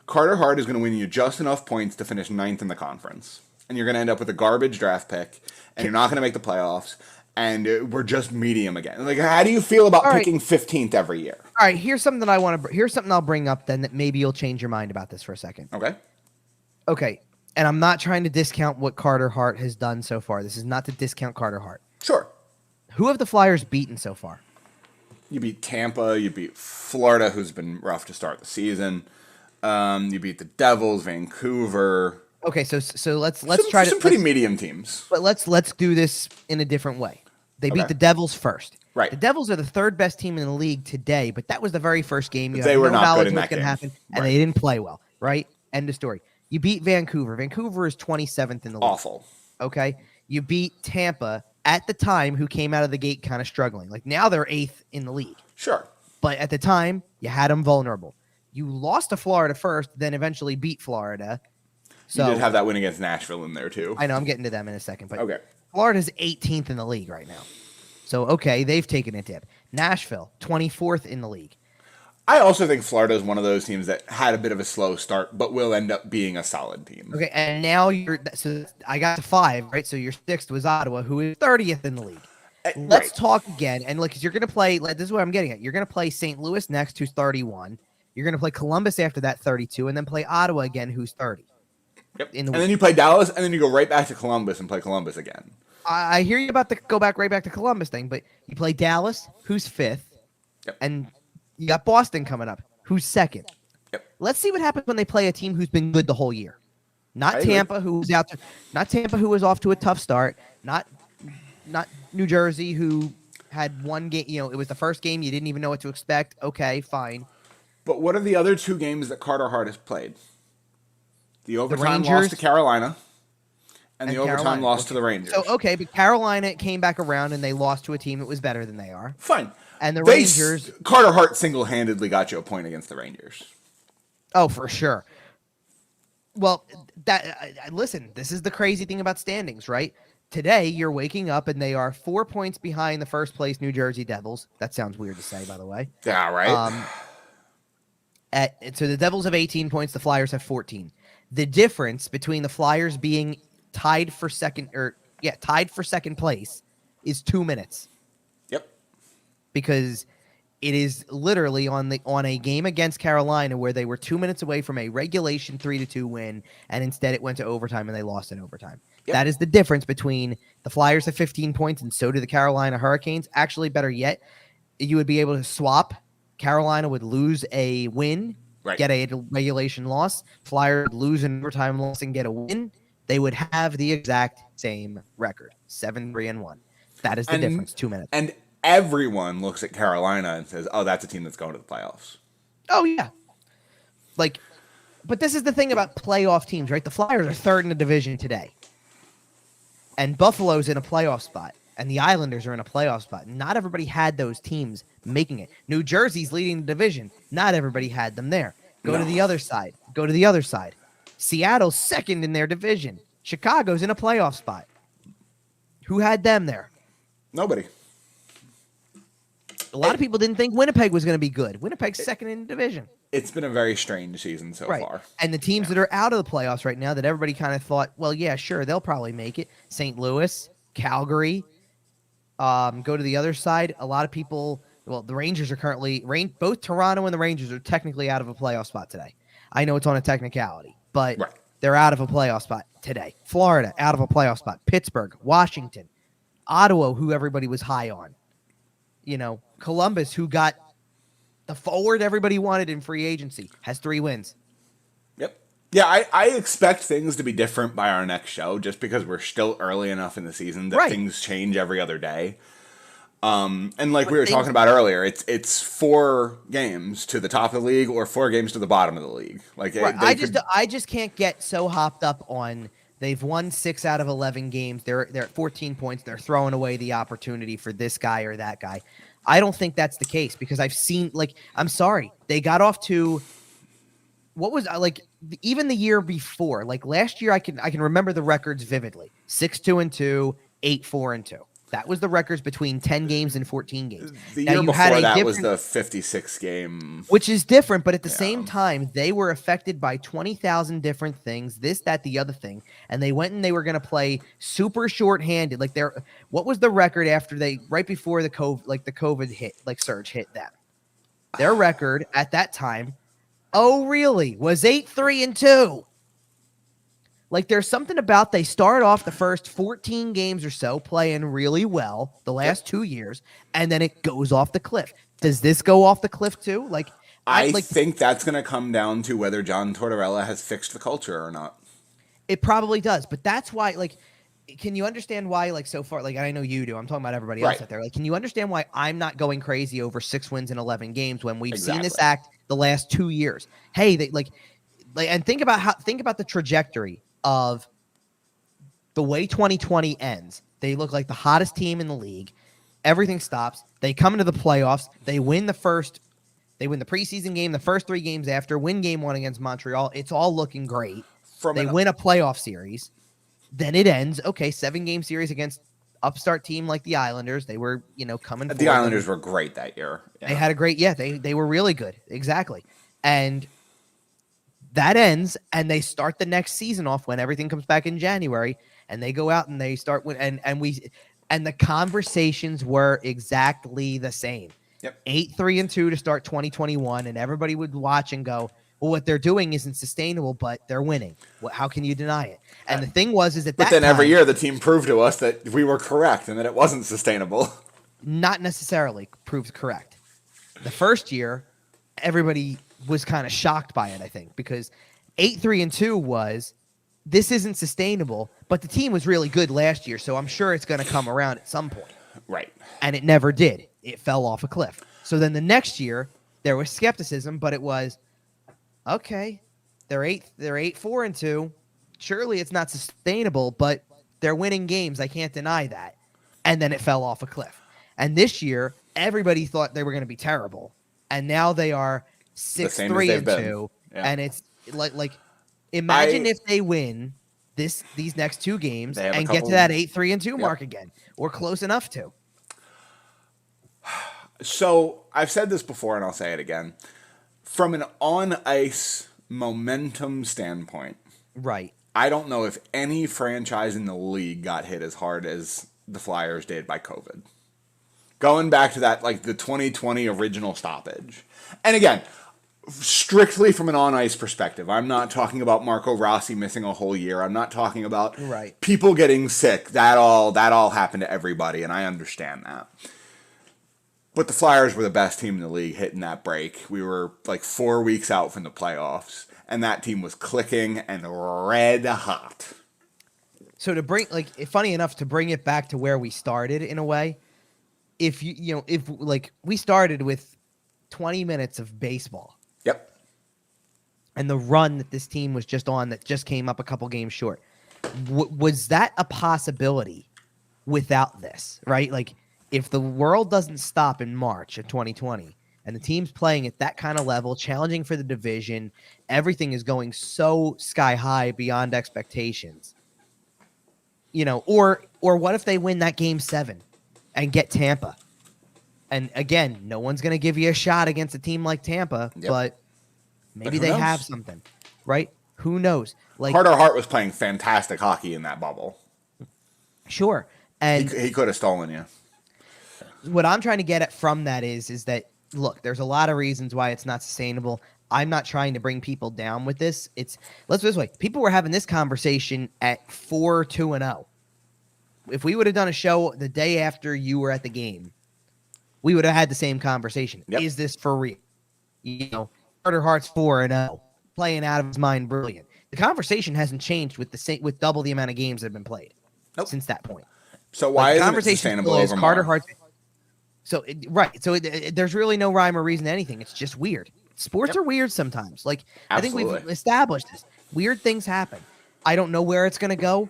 Carter Hart is going to win you just enough points to finish 9th in the conference. And you're going to end up with a garbage draft pick, and you're not going to make the playoffs, and we're just medium again. Like, how do you feel about picking 15th every year? All right, here's something I'll bring up then that maybe you'll change your mind about this for a second. Okay, and I'm not trying to discount what Carter Hart has done so far. This is not to discount Carter Hart. Sure. Who have the Flyers beaten so far? You beat Tampa. You beat Florida, who's been rough to start the season. You beat the Devils, Vancouver. Okay, so let's try some pretty medium teams. But let's do this in a different way. They beat the Devils first. Right. The Devils are the 3rd best team in the league today, but that was the very first game. They were not good in that game. Happen, and they didn't play well. Right. End of story. You beat Vancouver. Vancouver is 27th in the league. Awful. Okay. You beat Tampa at the time, who came out of the gate kind of struggling. Like now they're 8th in the league. Sure. But at the time, you had them vulnerable. You lost to Florida first, then eventually beat Florida. So, you did have that win against Nashville in there, too. I know, I'm getting to them in a second. But okay. Florida's 18th in the league right now. So, okay, they've taken a dip. Nashville, 24th in the league. I also think Florida is one of those teams that had a bit of a slow start, but will end up being a solid team. Okay, and now so I got to 5, right? So your 6th was Ottawa, who is 30th in the league. Let's talk again, and look, because you're going to play. This is what I'm getting at. You're going to play St. Louis next, who's 31. You're going to play Columbus after that, 32, and then play Ottawa again, who's 30. Yep. And then you play Dallas, and then you go right back to Columbus and play Columbus again. I hear you about the go back right back to Columbus thing, but you play Dallas, who's 5th, and you got Boston coming up, who's 2nd. Yep. Let's see what happens when they play a team who's been good the whole year. Not Tampa, who's not Tampa, who was off to a tough start. Not New Jersey, who had one game. It was the first game. You didn't even know what to expect. Okay, fine. But what are the other two games that Carter Hart has played? The The overtime loss to Rangers Carolina and the overtime Carolina. loss to the Rangers. So okay, but Carolina came back around and they lost to a team that was better than they are. Fine. And the Rangers. Carter Hart single-handedly got you a point against the Rangers. Oh, for sure. Well, listen, this is the crazy thing about standings, right? Today, you're waking up and they are 4 points behind the first place New Jersey Devils. That sounds weird to say, by the way. Yeah, right. So the Devils have 18 points. The Flyers have 14. The difference between the Flyers being tied for second place is 2 minutes. Yep. Because it is literally on a game against Carolina where they were 2 minutes away from a regulation 3-2 win, and instead it went to overtime and they lost in overtime. Yep. That is the difference between the Flyers have 15 points and so do the Carolina Hurricanes. Actually, better yet, you would be able to swap. Carolina would lose a win, get a regulation loss. Flyers would lose an overtime loss and get a win. They would have the exact same record, 7-3-1. That is the difference, 2 minutes. And everyone looks at Carolina and says, oh, that's a team that's going to the playoffs. Oh, yeah. But this is the thing about playoff teams, right? The Flyers are third in the division today. And Buffalo's in a playoff spot. And the Islanders are in a playoff spot. Not everybody had those teams making it. New Jersey's leading the division. Not everybody had them there. Go to the other side. Seattle's second in their division. Chicago's in a playoff spot. Who had them there? Nobody. A lot of people didn't think Winnipeg was going to be good. Winnipeg's second in the division. It's been a very strange season so far. And the teams that are out of the playoffs right now that everybody kind of thought, well, yeah, sure, they'll probably make it. St. Louis, Calgary. Go to the other side. A lot of people, well, the Rangers are currently, both Toronto and the Rangers are technically out of a playoff spot today. I know it's on a technicality, but they're out of a playoff spot today. Florida, out of a playoff spot. Pittsburgh, Washington, Ottawa, who everybody was high on. Columbus, who got the forward everybody wanted in free agency, has 3 wins. Yep. Yeah, I expect things to be different by our next show just because we're still early enough in the season that things change every other day. And like we were talking about earlier, it's 4 games to the top of the league or 4 games to the bottom of the league. I just can't get so hopped up on they've won 6 out of 11 games. They're at 14 points. They're throwing away the opportunity for this guy or that guy. I don't think that's the case because I've seen I'm sorry, they got off to what was even the year before, last year. I can remember the records vividly: 6-2-2, 8-4-2. That was the records between 10 games and 14 games. The year before that was the 56 game. Which is different, but at the same time, they were affected by 20,000 different things, this, that, the other thing, and they went and they were going to play super shorthanded. What was the record after right before the COVID hit, surge hit them? Their record at that time, was 8-3-2. There's something about they start off the first 14 games or so playing really well the last 2 years, and then it goes off the cliff. Does this go off the cliff too? I think that's going to come down to whether John Tortorella has fixed the culture or not. It probably does, but that's why, can you understand why, so far, I know you do, I'm talking about everybody else out there. Can you understand why I'm not going crazy over 6 wins in 11 games when we've seen this act the last 2 years? Hey, and think about the trajectory of the way 2020 ends. They look like the hottest team in the league. Everything stops. They come into the playoffs. They win the preseason game, the first 3 games after, win game 1 against Montreal. It's all looking great. They win a playoff series. Then it ends. Okay, 7-game series against upstart team like the Islanders. They were, coming forward. The Islanders were great that year. Yeah. They had a great, they were really good. Exactly. And that ends, and they start the next season off when everything comes back in January, and they go out and they start with, and the conversations were exactly the same. Yep. 8-3-2 to start 2021, and everybody would watch and go, well, what they're doing isn't sustainable, but they're winning. How can you deny it? And the thing is that but then every year the team proved to us that we were correct and that it wasn't sustainable. Not necessarily proved correct. The first year, everybody was kind of shocked by it, I think, because 8-3-2 was, this isn't sustainable, but the team was really good last year, so I'm sure it's going to come around at some point. Right. And it never did. It fell off a cliff. So then the next year there was skepticism, but it was okay. They're 8-4-2. Surely it's not sustainable, but they're winning games. I can't deny that. And then it fell off a cliff. And this year, everybody thought they were going to be terrible, and now they are 6-3-2. Yeah. And it's like imagine if they win these next two games and get to that 8-3-2 mark again, or close enough to. So I've said this before, and I'll say it again. From an on-ice momentum standpoint, right? I don't know if any franchise in the league got hit as hard as the Flyers did by COVID. Going back to that, like the 2020 original stoppage. And again, strictly from an on-ice perspective, I'm not talking about Marco Rossi missing a whole year. I'm not talking about people getting sick. That all happened to everybody, and I understand that. But the Flyers were the best team in the league hitting that break. We were like 4 weeks out from the playoffs, and that team was clicking and red hot. So to bring, funny enough, to bring it back to where we started in a way, if we started with 20 minutes of baseball. Yep. And the run that this team was just on that just came up a couple games short. Was that a possibility without this, right? Like, if the world doesn't stop in March of 2020 and the team's playing at that kind of level, challenging for the division, everything is going so sky high beyond expectations. Or what if they win that game 7 and get Tampa? And again, no one's going to give you a shot against a team like Tampa, but maybe they have something, right? Who knows? Like Hart was playing fantastic hockey in that bubble. Sure. And he could have stolen you. What I'm trying to get at from that is that, look, there's a lot of reasons why it's not sustainable. I'm not trying to bring people down with this. Let's put it this way. People were having this conversation at 4-2-0. If we would have done a show the day after you were at the game, we would have had the same conversation. Yep. Is this for real? Carter Hart's 4-0, playing out of his mind, brilliant. The conversation hasn't changed with double the amount of games that have been played since that point. So why isn't it sustainable over Carter Hart? So there's really no rhyme or reason to anything. It's just weird. Sports are weird sometimes. Like Absolutely. I think we've established this. Weird things happen. I don't know where it's going to go.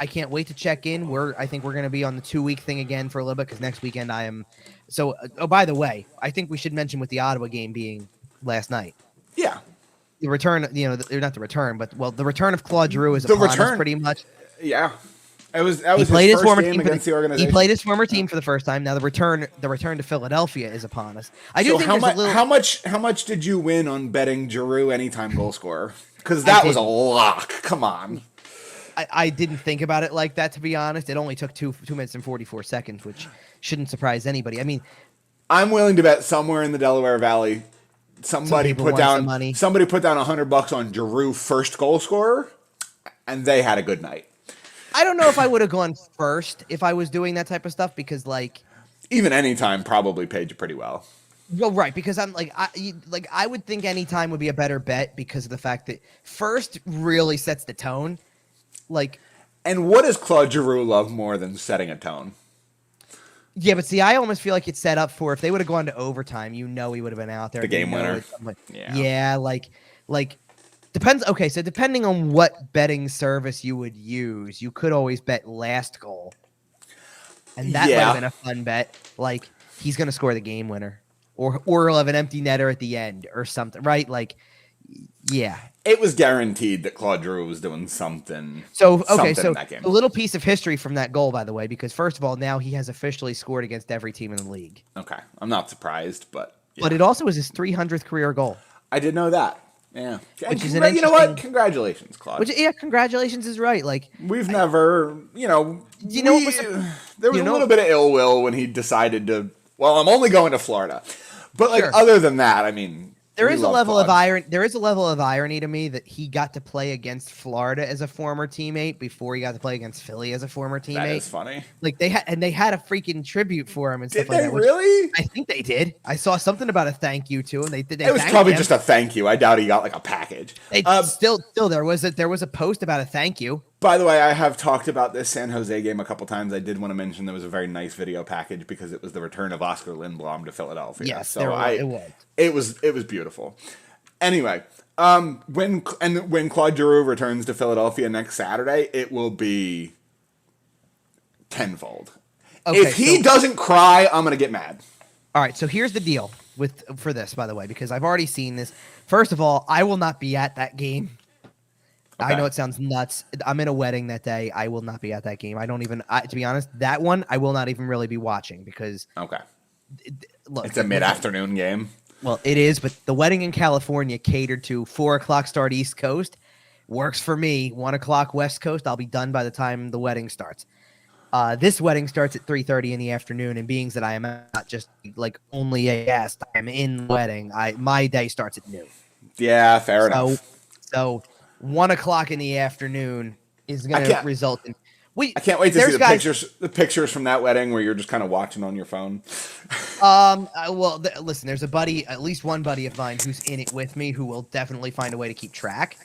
I can't wait to check in. I think we're going to be on the 2-week thing again for a little bit because next weekend I am. So, by the way, I think we should mention with the Ottawa game being last night. Yeah. The return, not the return, but the return of Claude Giroux is upon us pretty much. Yeah. That was his former team against the organization. He played his former team for the first time. Now the return to Philadelphia is upon us. I do think how much did you win on betting Giroux anytime goal scorer? Because that was a lock. Come on. I didn't think about it like that, to be honest. It only took 2 minutes and 44 seconds, which shouldn't surprise anybody. I mean, I'm willing to bet somewhere in the Delaware Valley, somebody put down $100 on Giroux first goal scorer, and they had a good night. I don't know if I would have gone first if I was doing that type of stuff because, even anytime probably paid you pretty well. Well, right, because I'm I would think anytime would be a better bet because of the fact that first really sets the tone. And what does Claude Giroux love more than setting a tone? Yeah, but see, I almost feel like it's set up for if they would have gone to overtime, he would have been out there. The game winner. Yeah, depends. Okay, so depending on what betting service you would use, you could always bet last goal, and that might have been a fun bet. He's going to score the game winner, or he'll have an empty netter at the end or something, right? Yeah. It was guaranteed that Claude Giroux was doing something. So in that game. A little piece of history from that goal, by the way, because first of all, now he has officially scored against every team in the league. Okay, I'm not surprised, but but it also was his 300th career goal. I did know that. Yeah, which is you know what? Congratulations, Claude. Congratulations is right. We've never, there was a little bit of ill will when he decided to. Well, I'm only going to Florida, but other than that, I mean. There is a level of irony. There is a level of irony to me that he got to play against Florida as a former teammate before he got to play against Philly as a former teammate. That is funny. They had a freaking tribute for him and stuff like that. Did they really? I think they did. I saw something about a thank you to him. They it was probably just a thank you. I doubt he got a package. Still, there was a post about a thank you. By the way, I have talked about this San Jose game a couple times. I did want to mention there was a very nice video package because it was the return of Oscar Lindblom to Philadelphia. Yes, So it was. it was beautiful. Anyway, when Claude Giroux returns to Philadelphia next Saturday, it will be tenfold. Okay, If he doesn't cry, I'm gonna get mad. All right, so here's the deal for this, by the way, because I've already seen this. First of all, I will not be at that game. Okay. I know it sounds nuts. I'm in a wedding that day. I will not be at that game. I don't even, to be honest, that one I will not even really be watching because Okay. look, It's a mid-afternoon game. Well, it is, but the wedding in California catered to 4:00 start East Coast. Works for me. 1:00 West Coast. I'll be done by the time the wedding starts. This wedding starts at 3:30 in the afternoon, and being that I am not just like only a guest, I'm in the wedding. My day starts at noon. Yeah, fair enough. So 1:00 in the afternoon is going to result in. I can't wait to see the pictures from that wedding where you're just kind of watching on your phone. Listen, there's a buddy, at least one buddy of mine who's in it with me who will definitely find a way to keep track.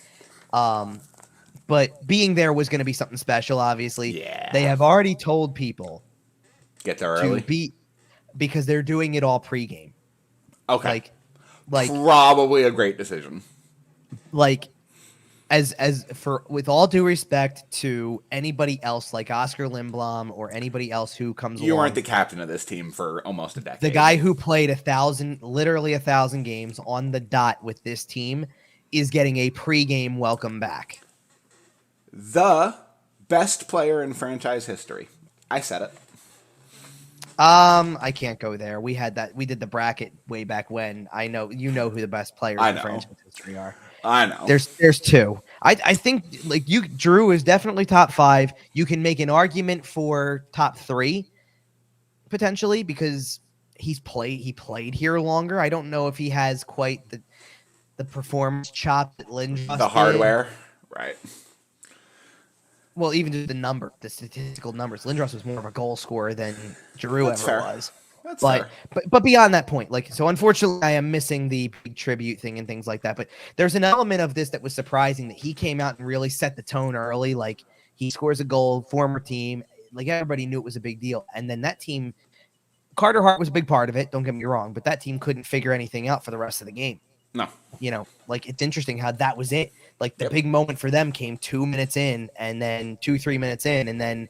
But being there was going to be something special, obviously. Yeah. They have already told people get there early because they're doing it all pregame. Okay. Like probably a great decision. Like with all due respect to anybody else like Oscar Lindblom or anybody else who comes along. You weren't the captain of this team for almost a decade. The guy who played literally 1,000 games on the dot with this team is getting a pregame welcome back. The best player in franchise history. I said it. I can't go there. We did the bracket way back when. I know who the best players in franchise history are. I know. There's two. I think Drew is definitely top 5. You can make an argument for top 3 potentially because he played here longer. I don't know if he has quite the performance chop that Lindros the hardware, right? Well, even just the statistical numbers. Lindros was more of a goal scorer than Giroux was. That's fair. But beyond that point, so unfortunately, I am missing the big tribute thing and things like that. But there's an element of this that was surprising that he came out and really set the tone early. Like he scores a goal, former team, like everybody knew it was a big deal. And then that team, Carter Hart was a big part of it. Don't get me wrong, but that team couldn't figure anything out for the rest of the game. No, it's interesting how that was it. Like the big moment for them came 2 minutes in, and then 2-3 minutes in, and then.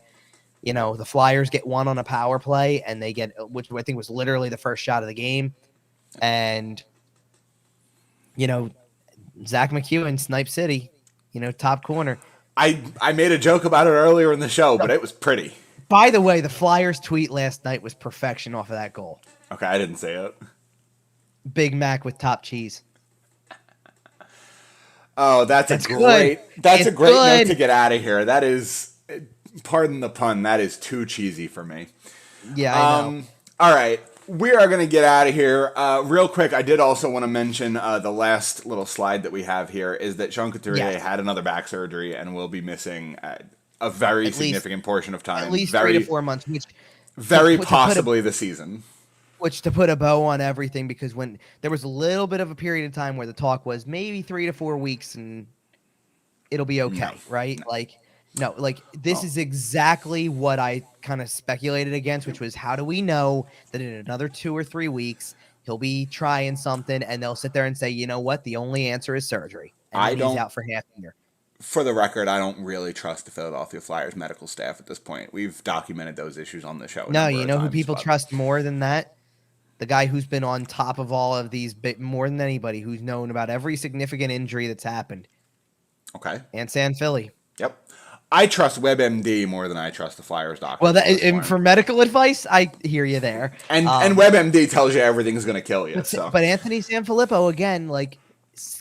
The Flyers get one on a power play, and they get, which I think was literally the first shot of the game. And, Zach McEwen, Snipe City, top corner. I made a joke about it earlier in the show, but it was pretty. By the way, the Flyers tweet last night was perfection off of that goal. Okay, I didn't say it. Big Mac with top cheese. Oh, that's a great note to get out of here. That is... Pardon the pun, that is too cheesy for me. Yeah, I know. All right, we are going to get out of here. Real quick, I did also want to mention the last little slide that we have here is that Sean Couturier had another back surgery and will be missing a very significant portion of time. At least 3 to 4 months. Which very possibly the season. Which to put a bow on everything, because when there was a little bit of a period of time where the talk was maybe 3 to 4 weeks and it'll be okay, right? No. This is exactly what I kind of speculated against, which was how do we know that in another 2 or 3 weeks he'll be trying something and they'll sit there and say, you know what, the only answer is surgery. And he's out for half a year. For the record, I don't really trust the Philadelphia Flyers medical staff at this point. We've documented those issues on the show. No, you know who people trust more than that? The guy who's been on top of all of these more than anybody, who's known about every significant injury that's happened. Okay. And San Philly. Yep. I trust WebMD more than I trust the Flyers doctor. Well, and for medical advice, I hear you there. And WebMD tells you everything's going to kill you. But Anthony Sanfilippo, again,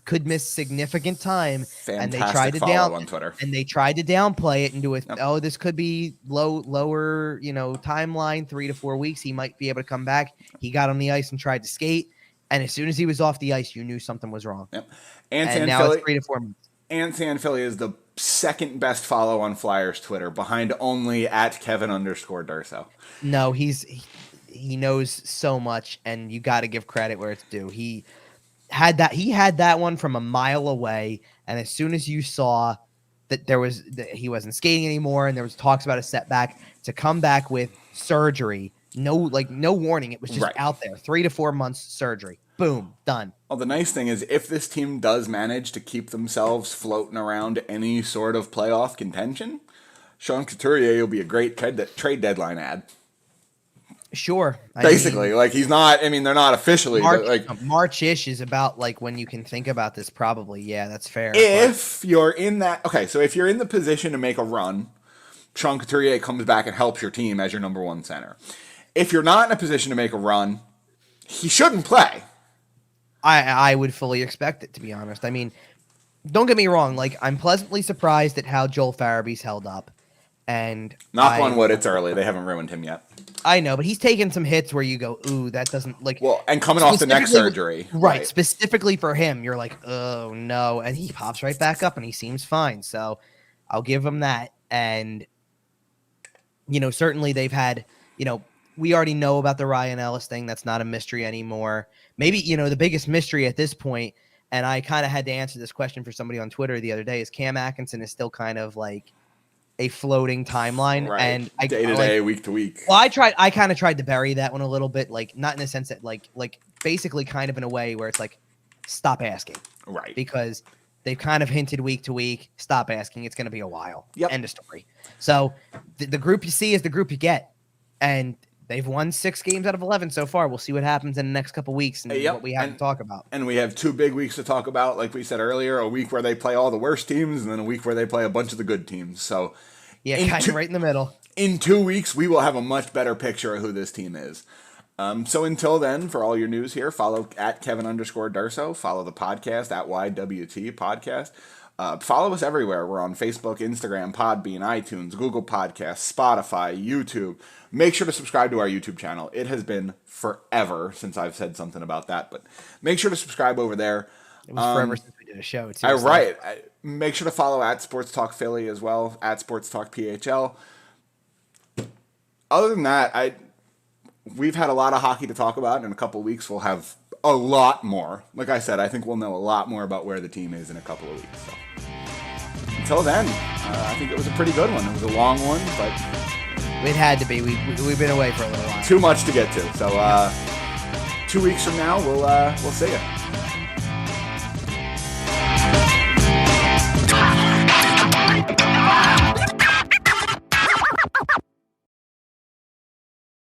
could miss significant time. Fantastic and they tried to on Twitter. And they tried to downplay it and do it. Yep. This could be lower, timeline, 3 to 4 weeks. He might be able to come back. He got on the ice and tried to skate. And as soon as he was off the ice, you knew something was wrong. Yep. And now it's 3 to 4 months. And Sanfilly is the second best follow on Flyers Twitter, behind only at Kevin_Durso. No, he knows so much, and you got to give credit where it's due. He had that one from a mile away, and as soon as you saw that he wasn't skating anymore, and there was talks about a setback, to come back with surgery. No warning. It was just Right. out there. 3 to 4 months surgery. Boom, done. Well, the nice thing is, if this team does manage to keep themselves floating around any sort of playoff contention, Sean Couturier will be a great trade deadline ad. Sure. Basically, like he's not. I mean, they're not officially, but like March-ish is about like when you can think about this. Probably, yeah, that's fair. If you're in that, okay, so if you're in the position to make a run, Sean Couturier comes back and helps your team as your number one center. If you're not in a position to make a run, he shouldn't play. I would fully expect it, to be honest. I mean, don't get me wrong. Like, I'm pleasantly surprised at how Joel Farabee's held up. And knock on wood, it's early. They haven't ruined him yet. I know, but he's taken some hits where you go, ooh, that doesn't like. Well, and coming off the neck surgery, right? Specifically for him, you're like, oh no, and he pops right back up, and he seems fine. So, I'll give him that. And certainly they've had, we already know about the Ryan Ellis thing. That's not a mystery anymore. Maybe the biggest mystery at this point, and I kind of had to answer this question for somebody on Twitter the other day, is Cam Atkinson is still kind of like a floating timeline, right. And day to day, week to week. Well, I kind of tried to bury that one a little bit, like not in the sense that like basically kind of in a way where it's like, stop asking, right? Because they've kind of hinted week to week, stop asking. It's going to be a while. Yep. End of story. So the group you see is the group you get, and they've won 6 games out of 11 so far. We'll see what happens in the next couple weeks and what we have to talk about. And we have 2 big weeks to talk about, like we said earlier, a week where they play all the worst teams and then a week where they play a bunch of the good teams. So yeah, kind of right in the middle. In 2 weeks, we will have a much better picture of who this team is. So until then, for all your news here, follow at Kevin_Durso. Follow the podcast at YWT Podcast. Follow us everywhere. We're on Facebook, Instagram, Podbean, iTunes, Google Podcasts, Spotify, YouTube. Make sure to subscribe to our YouTube channel. It has been forever since I've said something about that, but make sure to subscribe over there. It was forever since we did a show, too. Right. Make sure to follow at Sports Talk Philly as well, at Sports Talk PHL. Other than that, we've had a lot of hockey to talk about. In a couple of weeks, we'll have a lot more. Like I said, I think we'll know a lot more about where the team is in a couple of weeks. So until then, I think it was a pretty good one. It was a long one, but it had to be. We've been away for a little while. Too much to get to. So 2 weeks from now, we'll see you.